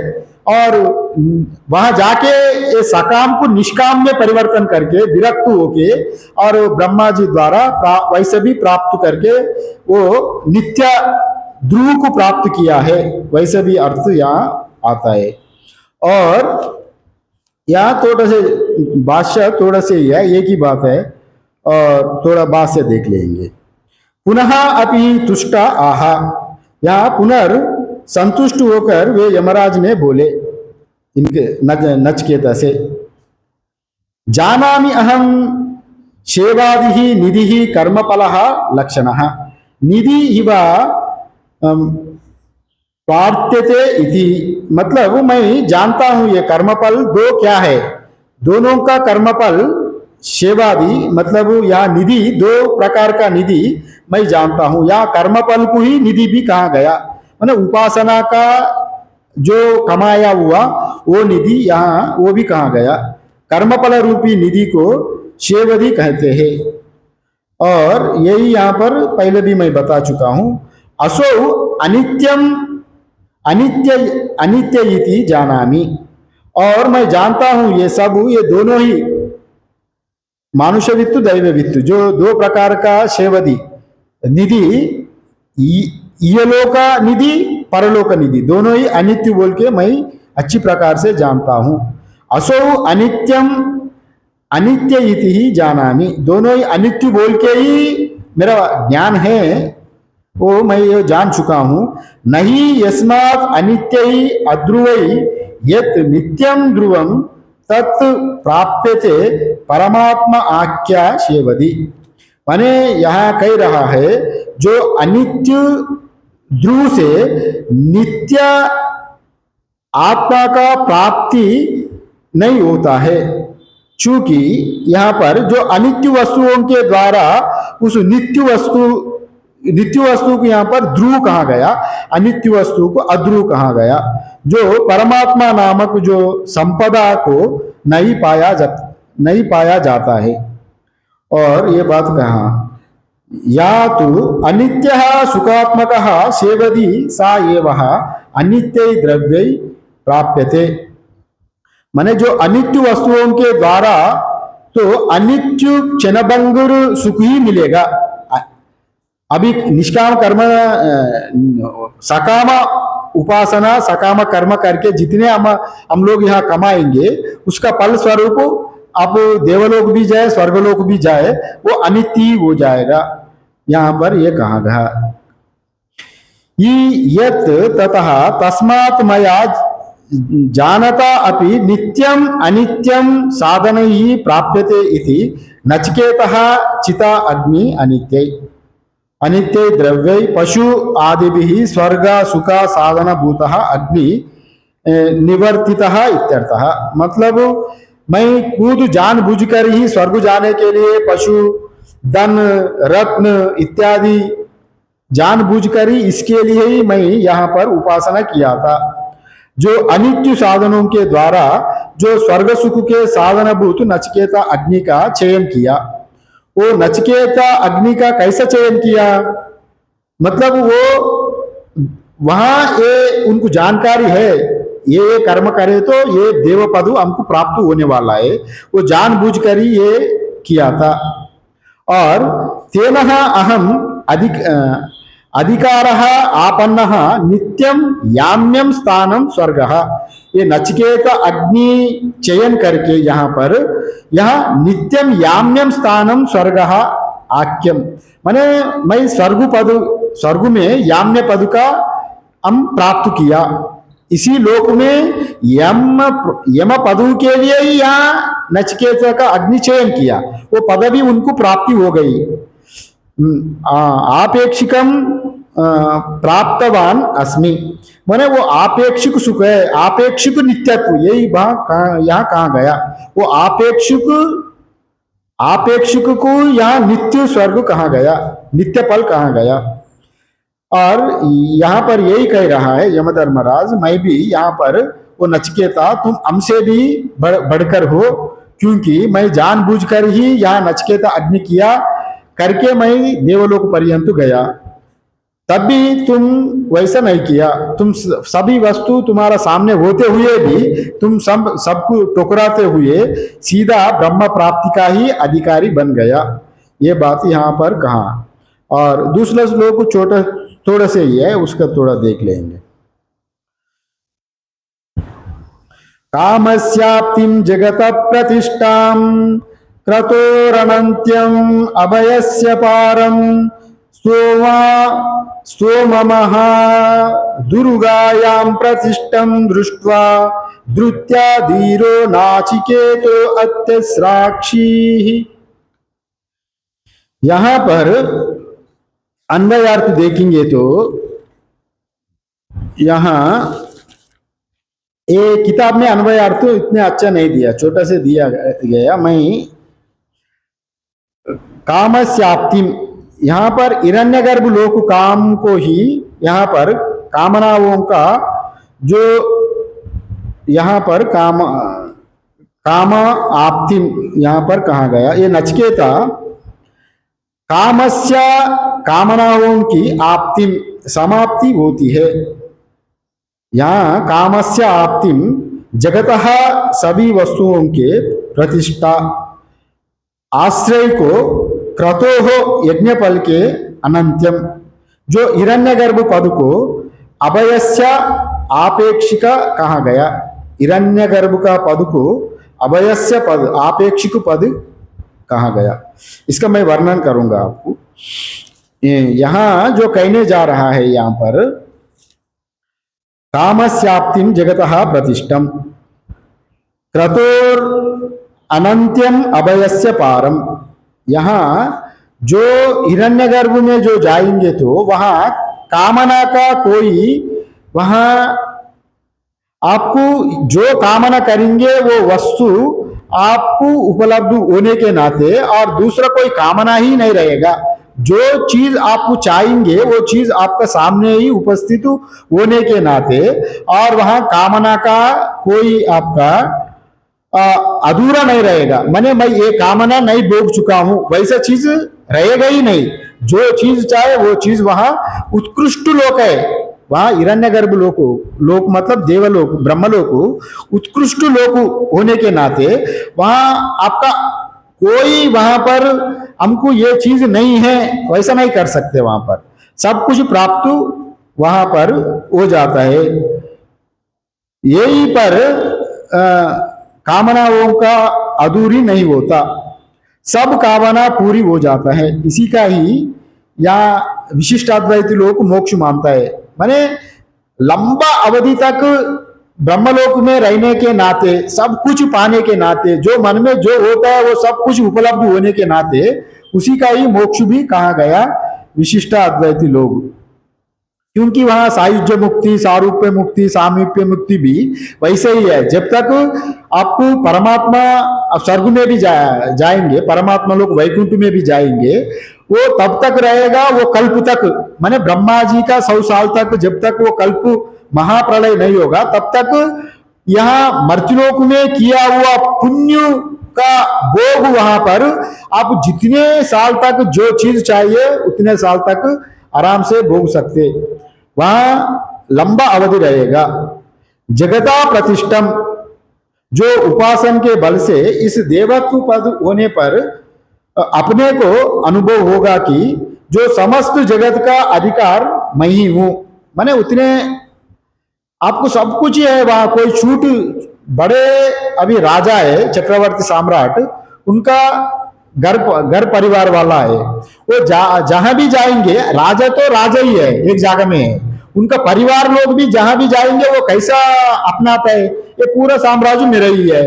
और वहां जाके सकाम को निष्काम में परिवर्तन करके विरक्त होके और ब्रह्मा जी द्वारा वैसे भी प्राप्त करके वो नित्य ध्रुव को प्राप्त किया है, वैसे भी अर्थ यहाँ आता है। और यहाँ थोड़ा से भाष्य थोड़ा से ही है, एक ही बात है, और थोड़ा भाष्य देख लेंगे। पुनः अपि तुष्टा आहा, यहाँ पुनर् संतुष्ट होकर वे यमराज ने बोले इनके नचकेता से, जानामि अहम शेवादि निधि कर्मफलः लक्षणः निधि इव प्रार्थ्यते इति, मतलब मैं जानता हूं ये कर्मफल दो क्या है, दोनों का कर्मफल शेवादि मतलब या निधि, दो प्रकार का निधि मैं जानता हूं। या कर्मफल को ही निधि भी कहा गया, मतलब उपासना का जो कमाया हुआ वो निधि यहाँ वो भी कहा गया। कर्मफल रूपी निधि को शेवधि कहते हैं। और यही यहाँ पर पहले भी मैं बता चुका हूं, असो अनित्यम अनित्य अनित्य इति जानामि, और मैं जानता हूं ये सब, ये दोनों ही मानुष वित्तु दैव वित्तु, जो दो प्रकार का शेवधि निधि, इहलोक निधि परलोक निधि दोनों ही अनित्य बोल के मैं अच्छी प्रकार से जानता हूँ। असौ अनित्यम अनित्य इति ही जानामि, दोनों ही अनित्य बोल के ही मेरा ज्ञान है, वो मैं ये जान चुका हूँ। नहीं यस्मात् अनित्य ही अध्रुवई यत् नित्यम ध्रुवम तत् प्राप्यते परमात्मा आख्या शेवदी। माने यहाँ कह रहा है जो अनित्य ध्रुव से नित्य आत्मा का प्राप्ति नहीं होता है, चूंकि यहाँ पर जो अनित्य वस्तुओं के द्वारा उस नित्य वस्तु को यहाँ पर ध्रुव कहा गया, अनित्य वस्तु को अध्रुव कहा गया, जो परमात्मा नामक जो संपदा को नहीं पाया जाता है। और ये बात कहा या तो अनित्य सुखात्मक सेवदी सा एवं अनित्य द्रव्य प्राप्यते। माने जो अनित्य वस्तुओं के द्वारा तो अनित्य क्षणभंगुर सुख ही मिलेगा। अभी निष्काम कर्म सकाम उपासना सकाम कर्म करके जितने हम लोग यहाँ कमाएंगे उसका फल स्वरूप अब देवलोक भी जाए स्वर्गलोक भी जाए वो अनित्य ही हो जाएगा। यहाँ पर ये कहा गया यत् ततः तस्मात् मया जानता अपि नित्यम अनित्यम साधनैः प्राप्यते इति नचिकेतः चिता अग्नि अनित्यै अनित्य द्रव्य पशु आदिभिः स्वर्ग सुख साधन भूतः अग्नि निवर्तितः इत्यर्थः। मतलब मैं खुद जानबूझकर ही स्वर्ग जाने के लिए पशु धन रत्न इत्यादि जानबूझकर ही इसके लिए ही मैं यहाँ पर उपासना किया था। जो अनित्य साधनों के द्वारा जो स्वर्ग सुख के साधनभूत नचिकेता अग्नि का चयन किया, वो नचिकेता अग्नि का कैसा चयन किया, मतलब वो वहां ये उनको जानकारी है ये कर्म करे तो ये देव पद हमको प्राप्त होने वाला है, वो जानबूझकर ही ये किया था। और तेनः अहम अधिकारः आपन्नः नित्यम याम्यम स्थानम स्वर्गः। ये नचिकेता अग्नि चयन करके यहाँ पर यहाँ नित्यम याम्यम स्थानम स्वर्गः आख्यम, माने मैं स्वर्ग में याम्य पद का हम प्राप्त किया। इसी लोक में यम पदों के लिए ही यहाँ नचिकेता का अग्नि चयन किया, वो पदवी उनको प्राप्ति हो गई। आपेक्षिकम प्राप्तवान अस्मि, माने वो आपेक्षिक सुख है, आपेक्षिक नित्यत्व, यही यहाँ कहा गया। वो आपेक्षिक को यहाँ नित्य स्वर्ग कहा गया, नित्य फल कहा गया। और यहाँ पर यही कह रहा है यमधर्मराज, मैं भी यहाँ पर वो नचिकेता तुम हमसे भी बढ़कर हो, क्योंकि मैं जानबूझकर ही यहाँ नचिकेता अग्नि किया करके मैं देवलोक पर्यंत गया, तब भी तुम वैसा नहीं किया। तुम सभी वस्तु तुम्हारा सामने होते हुए भी तुम सबको टुकराते हुए सीधा ब्रह्म प्राप्ति का ही अधिकारी बन गया। ये बात यहाँ पर कहा। और दूसरा श्लोक थोड़ा से ही है, उसका थोड़ा देख लेंगे। कामस्याप्तिं जगत प्रतिष्ठां क्रतोरनन्त्यम् अभयस्य पारं सोममः दुर्गायां प्रतिष्ठं दृष्ट्वा धृत्या धीरो नाचिकेतो अत्यस्राक्षी। यहाँ पर अन्वयार्थ देखेंगे तो यहाँ ये किताब में अन्वयार्थ इतने अच्छा नहीं दिया, छोटा से दिया गया। मैं कामस्याप्तिम, यहाँ पर हिरण्यगर्भ लोक काम को ही यहाँ पर कामनाओं का जो यहाँ पर काम आप्तिम यहाँ पर कहा गया। ये नचिकेता कामस्य कामनाओं की आप्तिम समाप्ति होती है। यहाँ कामस्य आप्तिम जगतः सभी वस्तुओं के प्रतिष्ठा आश्रय को क्रतोः यज्ञफल के अनंत्यम, जो हिरण्यगर्भ पद को अभयस्य आपेक्षिक कहा गया। हिरण्यगर्भ का पद को अभयस्य पद आपेक्षिक पद कहा गया। इसका मैं वर्णन करूंगा आपको। यहां जो कहने जा रहा है यहां पर, कामस्याप्तिम जगतः प्रतिष्ठम क्रतोर अनंत्यम अभयस्य पारम। यहाँ जो हिरण्यगर्भ में जो जाएंगे तो वहां कामना का कोई, वहां आपको जो कामना करेंगे वो वस्तु आपको उपलब्ध होने के नाते और दूसरा कोई कामना ही नहीं रहेगा। जो चीज आपको चाहेंगे वो चीज आपका सामने ही उपस्थित होने के नाते और वहां कामना का कोई आपका अधूरा नहीं रहेगा। माने मैं ये कामना नहीं भोग चुका हूं वैसा चीज रहेगा ही नहीं। जो चीज चाहे वो चीज वहां उत्कृष्ट लोक है। वहां हिरण्यगर्भ लोक मतलब देवलोक ब्रह्मलोक उत्कृष्ट लोक होने के नाते वहां आपका कोई वहां पर हमको ये चीज नहीं है वैसा नहीं कर सकते। वहां पर सब कुछ प्राप्त वहां पर हो जाता है। यही पर कामनाओं का अधूरी नहीं होता, सब कामना पूरी हो जाता है। इसी का ही या विशिष्ट अद्वैती लोग मोक्ष मानता है। माने लंबा अवधि तक ब्रह्मलोक में रहने के नाते, सब कुछ पाने के नाते, जो मन में जो होता है वो सब कुछ उपलब्ध होने के नाते उसी का ही मोक्ष भी कहा गया विशिष्ट अद्वैती लोग। क्योंकि वहां सायुज्य मुक्ति, सारूप्य मुक्ति, सामीप्य मुक्ति भी वैसे ही है। जब तक आपको परमात्मा स्वर्ग में भी जाएंगे, परमात्मा लोग वैकुंठ में भी जाएंगे, वो तब तक रहेगा, वो कल्प तक, माने ब्रह्मा जी का 100 साल तक, जब तक वो कल्प महाप्रलय नहीं होगा तब तक यहाँ मर्त्यलोक में किया हुआ पुण्य का भोग वहां पर आप जितने साल तक जो चीज चाहिए उतने साल तक आराम से भोग सकते। वहां लंबा अवधि रहेगा। जगता प्रतिष्ठम, जो उपासन के बल से इस देवत्व पद होने पर अपने को अनुभव होगा कि जो समस्त जगत का अधिकार मैं ही हूं। माने उतने आपको सब कुछ ही है वहां, कोई छूट। बड़े अभी राजा है चक्रवर्ती सम्राट, उनका घर परिवार वाला है, वो जहां भी जाएंगे राजा तो राजा ही है, एक जगह में है। उनका परिवार लोग भी जहां भी जाएंगे वो कैसा अपनाता है, ये पूरा साम्राज्य मेरा ही है,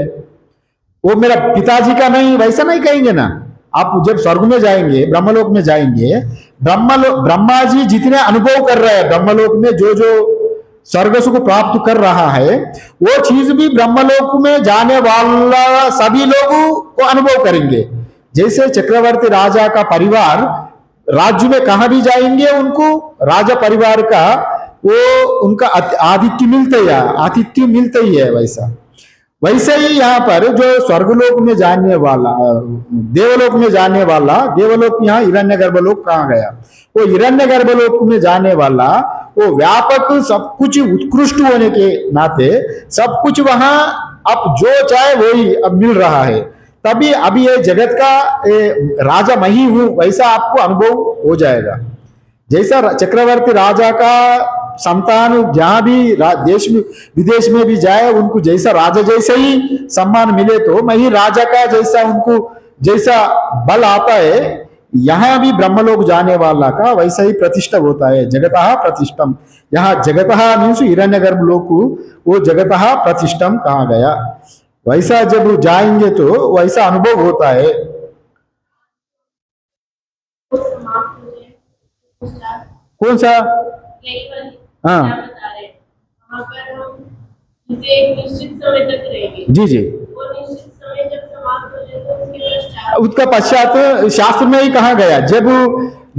वो मेरा पिताजी का नहीं, वैसा नहीं कहेंगे ना। आप जब स्वर्ग में जाएंगे, ब्रह्मलोक में जाएंगे, ब्रह्मा जी जितने अनुभव कर रहे हैं ब्रह्मलोक में, जो जो स्वर्ग सुख प्राप्त कर रहा है, वो चीज भी ब्रह्मलोक में जाने वाला सभी लोग को अनुभव करेंगे। जैसे चक्रवर्ती राजा का परिवार राज्य में कहां भी जाएंगे उनको राजा परिवार का वो उनका आतिथ्य मिलता ही है। वैसे ही यहाँ पर जो स्वर्गलोक में जाने वाला, देवलोक में जाने वाला, देवलोक यहाँ हिरण्यगर्भलोक कहा गया, वो हिरण्यगर्भलोक में जाने वाला वो व्यापक सब कुछ उत्कृष्ट होने के नाते सब कुछ वहां अब जो चाहे वही अब मिल रहा है। तभी अभी ये जगत का राजा मैं ही हूं वैसा आपको अनुभव हो जाएगा। जैसा चक्रवर्ती राजा का संतान जहां भी देश में विदेश में भी जाए उनको जैसा राजा जैसे ही सम्मान मिले, तो मैं ही राजा का जैसा उनको जैसा बल आता है, यहां भी ब्रह्मलोक जाने वाला का वैसा ही प्रतिष्ठा होता है। जगतः प्रतिष्ठम, यहाँ जगतः मीन्स हिरण्यगर्भ लोक, वो जगतः प्रतिष्ठम कहा गया। वैसा जब जाएंगे तो वैसा अनुभव होता है। कौन सा? हाँ एक निश्चित समय तक रहेगी। जी जी, वो निश्चित समय जब समाप्त हो जाए तो उसका पश्चात शास्त्र में ही कहा गया, जब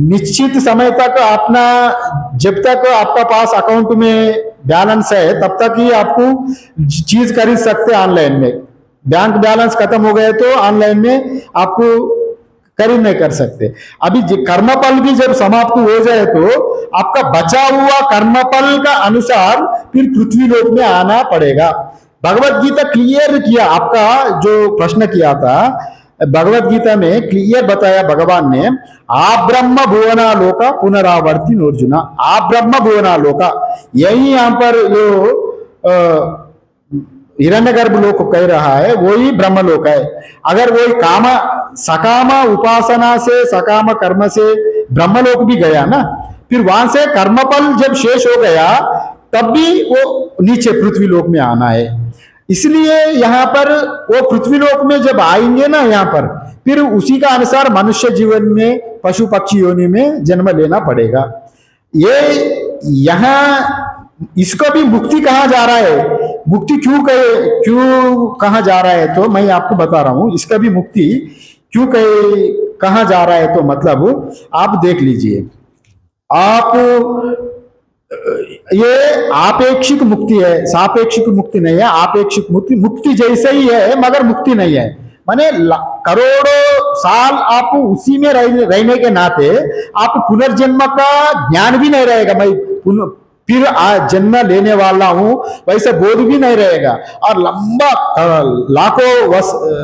निश्चित समय तक अपना, जब तक आपका पास अकाउंट में बैलेंस है तब तक ही आपको चीज खरीद सकते हैं ऑनलाइन में। बैंक बैलेंस खत्म हो गए तो ऑनलाइन में आपको खरीद नहीं कर सकते। अभी कर्मफल भी जब समाप्त हो जाए तो आपका बचा हुआ कर्मफल का अनुसार फिर पृथ्वी लोक में आना पड़ेगा। भगवत गीता क्लियर किया, आपका जो प्रश्न किया था भगवत गीता में क्लियर बताया भगवान ने, आप ब्रह्म भुवना लोका पुनरावर्ती अर्जुना, आप ब्रह्म भुवना लोका, यही यहाँ पर जो हिरण्यगर्भ लोक कह रहा है वही ब्रह्मलोक है। अगर वही काम सकाम उपासना से सकाम कर्म से ब्रह्मलोक भी गया ना, फिर वहां से कर्मफल जब शेष हो गया तब भी वो नीचे पृथ्वी लोक में आना है। इसलिए यहाँ पर वो पृथ्वी लोक में जब आएंगे ना यहाँ पर, फिर उसी का अनुसार मनुष्य जीवन में पशु पक्षी योनि में जन्म लेना पड़ेगा। ये यहाँ इसको भी मुक्ति कहा जा रहा है। मुक्ति क्यों कहा जा रहा है तो मैं आपको बता रहा हूं, इसका भी मुक्ति क्यों कहा जा रहा है तो मतलब आप देख लीजिए। आप ये आपेक्षिक मुक्ति है, सापेक्षिक मुक्ति नहीं है। आपेक्षिक मुक्ति मुक्ति जैसे ही है मगर मुक्ति नहीं है। माने करोड़ों साल आप उसी में रहने के नाते आप पुनर्जन्म का ज्ञान भी नहीं रहेगा, मैं फिर जन्म लेने वाला हूं वैसे बोध भी नहीं रहेगा, और लंबा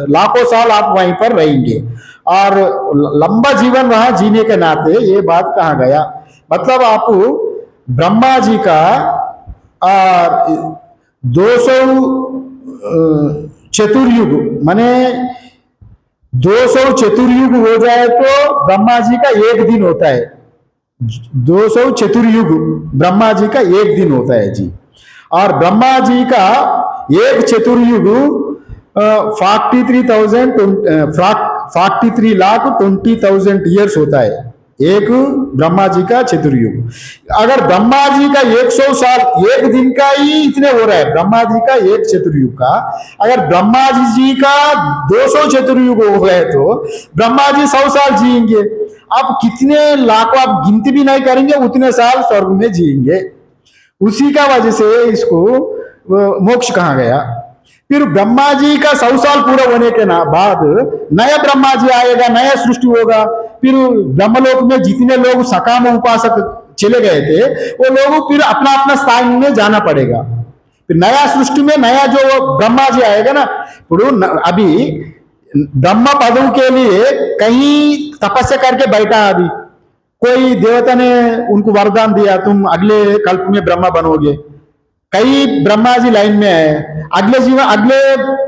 लाखों साल आप वहीं पर रहेंगे और लंबा जीवन वहां जीने के नाते ये बात कहा गया। मतलब आप ब्रह्मा जी का 200 चतुर्युग माने 200 चतुर्युग हो जाए तो ब्रह्मा जी का एक दिन होता है। 200 चतुर्युग ब्रह्मा जी का एक दिन होता है जी। और ब्रह्मा जी का एक चतुर्युग 43,20,000 ईयर्स होता है एक ब्रह्मा जी का चतुर्युग। अगर ब्रह्मा जी का 100 साल एक दिन का ही इतने हो रहा है, ब्रह्मा जी का एक चतुर्युग का, अगर ब्रह्मा जी का 200 चतुर्युग हो गए तो ब्रह्मा जी 100 साल जिएंगे। आप कितने लाखों आप गिनती भी नहीं करेंगे उतने साल स्वर्ग में जिएंगे। उसी का वजह से इसको मोक्ष कहा गया। फिर ब्रह्मा जी का 100 साल पूरा होने के बाद नया ब्रह्मा जी आएगा, नया सृष्टि होगा। फिर ब्रह्मलोक में जितने लोग सकाम उपासक चले गए थे वो लोग फिर अपना अपना स्थान में जाना पड़ेगा। फिर नया सृष्टि में नया जो ब्रह्मा जी आएगा ना, अभी ब्रह्म पदों के लिए कहीं तपस्या करके बैठा, अभी कोई देवता ने उनको वरदान दिया तुम अगले कल्प में ब्रह्मा बनोगे। कई ब्रह्मा जी लाइन में है, अगले जीवन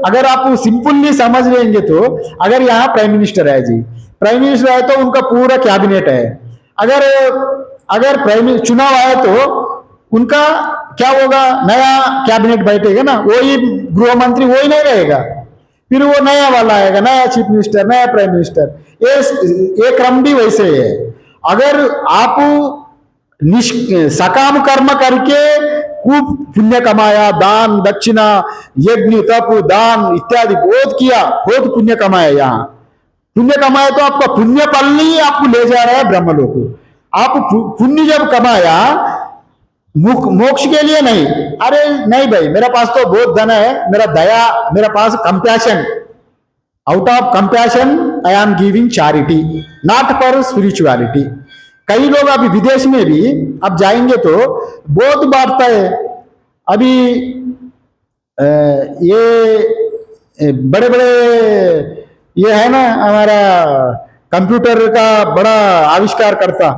अगर आप सिंपली समझ लेंगे तो अगर यहाँ प्राइम मिनिस्टर है जी, प्राइम मिनिस्टर है तो उनका पूरा कैबिनेट है। अगर प्राइम चुनाव आए तो उनका क्या होगा, नया कैबिनेट बैठेगा ना, वही गृह मंत्री वही नहीं रहेगा, फिर वो नया वाला आएगा, नया चीफ मिनिस्टर, नया प्राइम मिनिस्टर। ये क्रम भी वैसे है। अगर आप सकाम कर्म करके खूब पुण्य कमाया, दान दक्षिणा यज्ञ तप दान इत्यादि बहुत किया, बहुत पुण्य कमाया, यहाँ पुण्य कमाया तो आपका पुण्य फल नहीं आपको ले जा रहा है ब्रह्मलोक। आप पुण्य जब कमाया मोक्ष के लिए नहीं, अरे नहीं भाई मेरे पास तो बहुत धन है, मेरा दया, मेरे पास compassion, out of compassion I am giving charity not for spirituality. कई लोग अभी विदेश में भी अब जाएंगे तो बहुत बांटता है। अभी ये बड़े बड़े ये है ना हमारा कंप्यूटर का बड़ा आविष्कार करता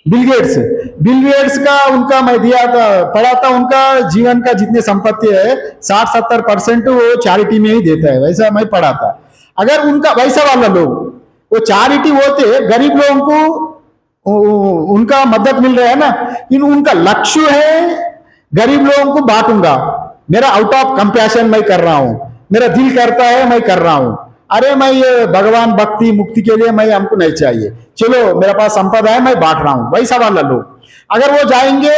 बिल गेट्स का उनका मैं दिया था, पढ़ा था, उनका जीवन का जितने संपत्ति है 60-70% वो चैरिटी में ही देता है, वैसा मैं पढ़ा था। अगर उनका वैसा वाला लोग वो चैरिटी होते, गरीब लोगों को उनका मदद मिल रहा है ना, इन उनका लक्ष्य है गरीब लोगों को बांटूंगा, मेरा आउट ऑफ कंपैशन मैं कर रहा हूं, मेरा दिल करता है मैं कर रहा हूं, अरे मैं ये भगवान भक्ति मुक्ति के लिए मैं हमको नहीं चाहिए, चलो मेरे पास संपदा है मैं बांट रहा हूं, वैसा वाला लोग अगर वो जाएंगे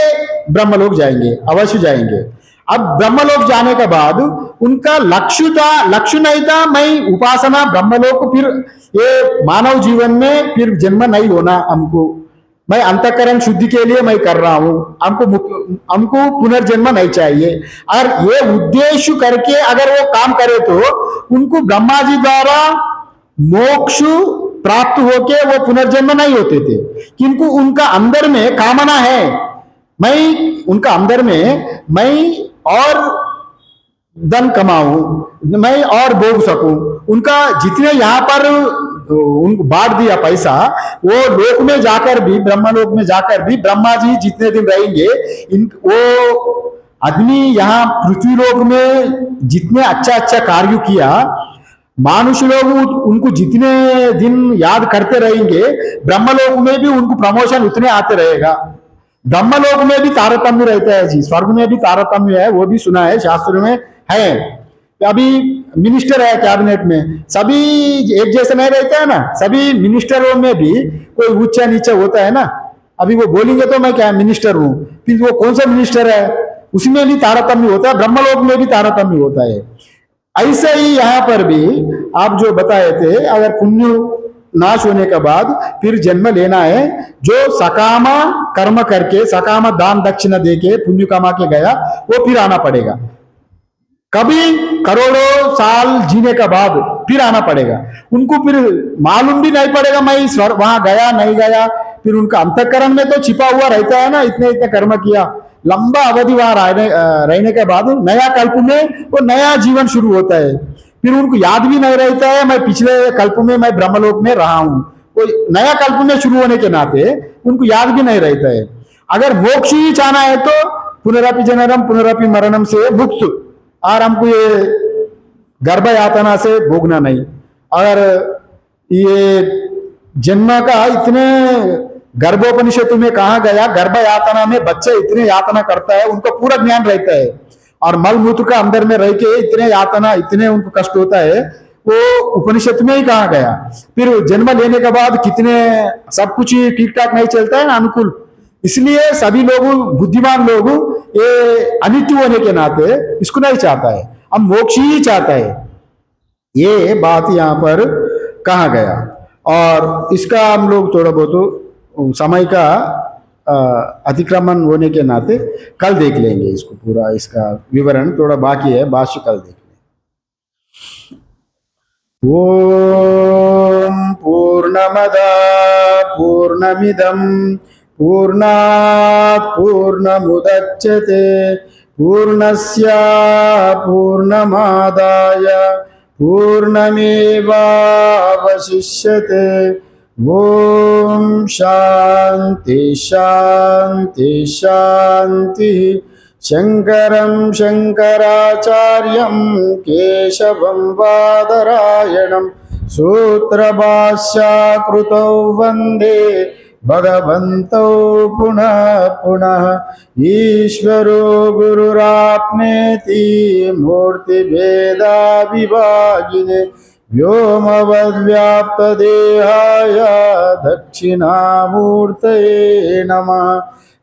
ब्रह्मलोक जाएंगे, अवश्य जाएंगे। अब ब्रह्मलोक जाने के बाद उनका लक्ष्य नहीं था मैं उपासना ब्रह्मलोक, फिर ये मानव जीवन में फिर जन्म नहीं होना हमको, मैं अंतःकरण शुद्धि के लिए मैं कर रहा हूं, हमको पुनर्जन्म नहीं चाहिए। और ये उद्देश्य करके अगर वो काम करे तो उनको ब्रह्मा जी द्वारा मोक्ष प्राप्त होके वो पुनर्जन्म नहीं होते थे, किंतु उनका अंदर में कामना है, मैं उनका अंदर में मैं और धन कमाऊं, मैं और भोग सकूं। उनका जितने यहाँ पर उनको बांट दिया पैसा, वो लोक में जाकर भी, ब्रह्मलोक में जाकर भी ब्रह्मा जी जितने दिन रहेंगे, इन वो आदमी यहाँ पृथ्वी लोक में जितने अच्छा अच्छा कार्य किया, मनुष्य लोग उनको जितने दिन याद करते रहेंगे, ब्रह्मलोक में भी उनको प्रमोशन उतने आते रहेगा। ब्रह्मलोक में भी तारतम्य रहता है जी, स्वर्ग में भी तारतम्य है, वो भी सुना है शास्त्र में है। अभी मिनिस्टर है कैबिनेट में, सभी एक जैसे नहीं रहता है ना, सभी मिनिस्टरों में भी कोई ऊंचा नीचा होता है ना। अभी वो बोलेंगे तो मैं क्या मिनिस्टर हूं, फिर वो कौन सा मिनिस्टर है, उसमें भी तारतम्य होता है, ब्रह्मलोक में भी तारतम्य होता है। ऐसे ही यहां पर भी आप जो बताए थे, अगर पुण्य नाश होने के बाद फिर जन्म लेना है, जो सकामा कर्म करके सकामा दान दक्षिणा देके पुण्य कमा के गया, वो फिर आना पड़ेगा। कभी करोड़ों साल जीने के बाद फिर आना पड़ेगा। उनको फिर मालूम भी नहीं पड़ेगा मैं इस वहां गया नहीं गया। फिर उनका अंतःकरण में तो छिपा हुआ रहता है ना, इतने इतने कर्म किया। लंबा अवधि वहां रहने के बाद नया कल्प में वो नया जीवन शुरू होता है। फिर उनको याद भी नहीं रहता है मैं पिछले कल्प में मैं ब्रह्मलोक में रहा हूं। वो नया कल्प में शुरू होने के नाते उनको याद भी नहीं रहता है। अगर मोक्ष ही चाहना है तो पुनरपि जननम पुनरपि मरणम से मुक्त, और हमको ये गर्भ यातना से भोगना नहीं। और ये जन्म का इतने गर्भोपनिषद में कहा गया, गर्भ यातना में बच्चे इतने यातना करता है, उनको पूरा ज्ञान रहता है, और मल मूत्र का अंदर में रह के इतने यातना इतने उनको कष्ट होता है, वो उपनिषद में ही कहा गया। फिर जन्म लेने के बाद कितने सब कुछ ठीक ठाक नहीं चलता है ना अनुकूल, इसलिए सभी लोग बुद्धिमान लोग ये अनित्य होने के नाते इसको नहीं चाहता है, हम मोक्ष ही चाहता है। ये बात यहाँ पर कहा गया, और इसका हम लोग थोड़ा बहुत समय का अतिक्रमण होने के नाते कल देख लेंगे इसको पूरा, इसका विवरण थोड़ा बाकी है, भाष्य कल देख लेंगे। ओम पूर्णमदा पूर्णमिदम पूर्णात् पूर्णमुदच्यते पूर्णस्य पूर्णमादाय पूर्णमेवावशिष्यते। ओम शांति शांति शांति। शंकरं शंकराचार्यं केशवं बादरायणं सूत्रभाष्यकृतौ वन्दे भगवन्तौ पुनः पुनः। ईश्वरो गुरुरात्मेति मूर्तिभेदाविभागिने व्योमवद्व्याप्तदेहाय दक्षिणामूर्तये नमः।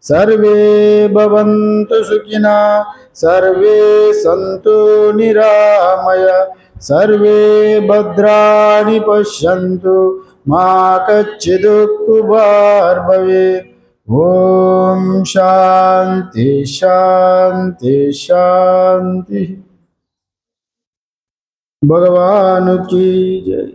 सर्वे भवन्तु सुखिनः, सर्वे सन्तु निरामय, सर्वे भद्राणि पश्यन्तु, मा कश्चित् दुःखभाग् भवेत्। ओम शांति शांति शांति। भगवान की जय।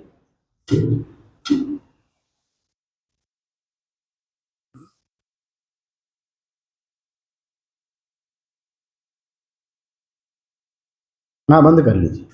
हाँ, बंद कर लीजिए।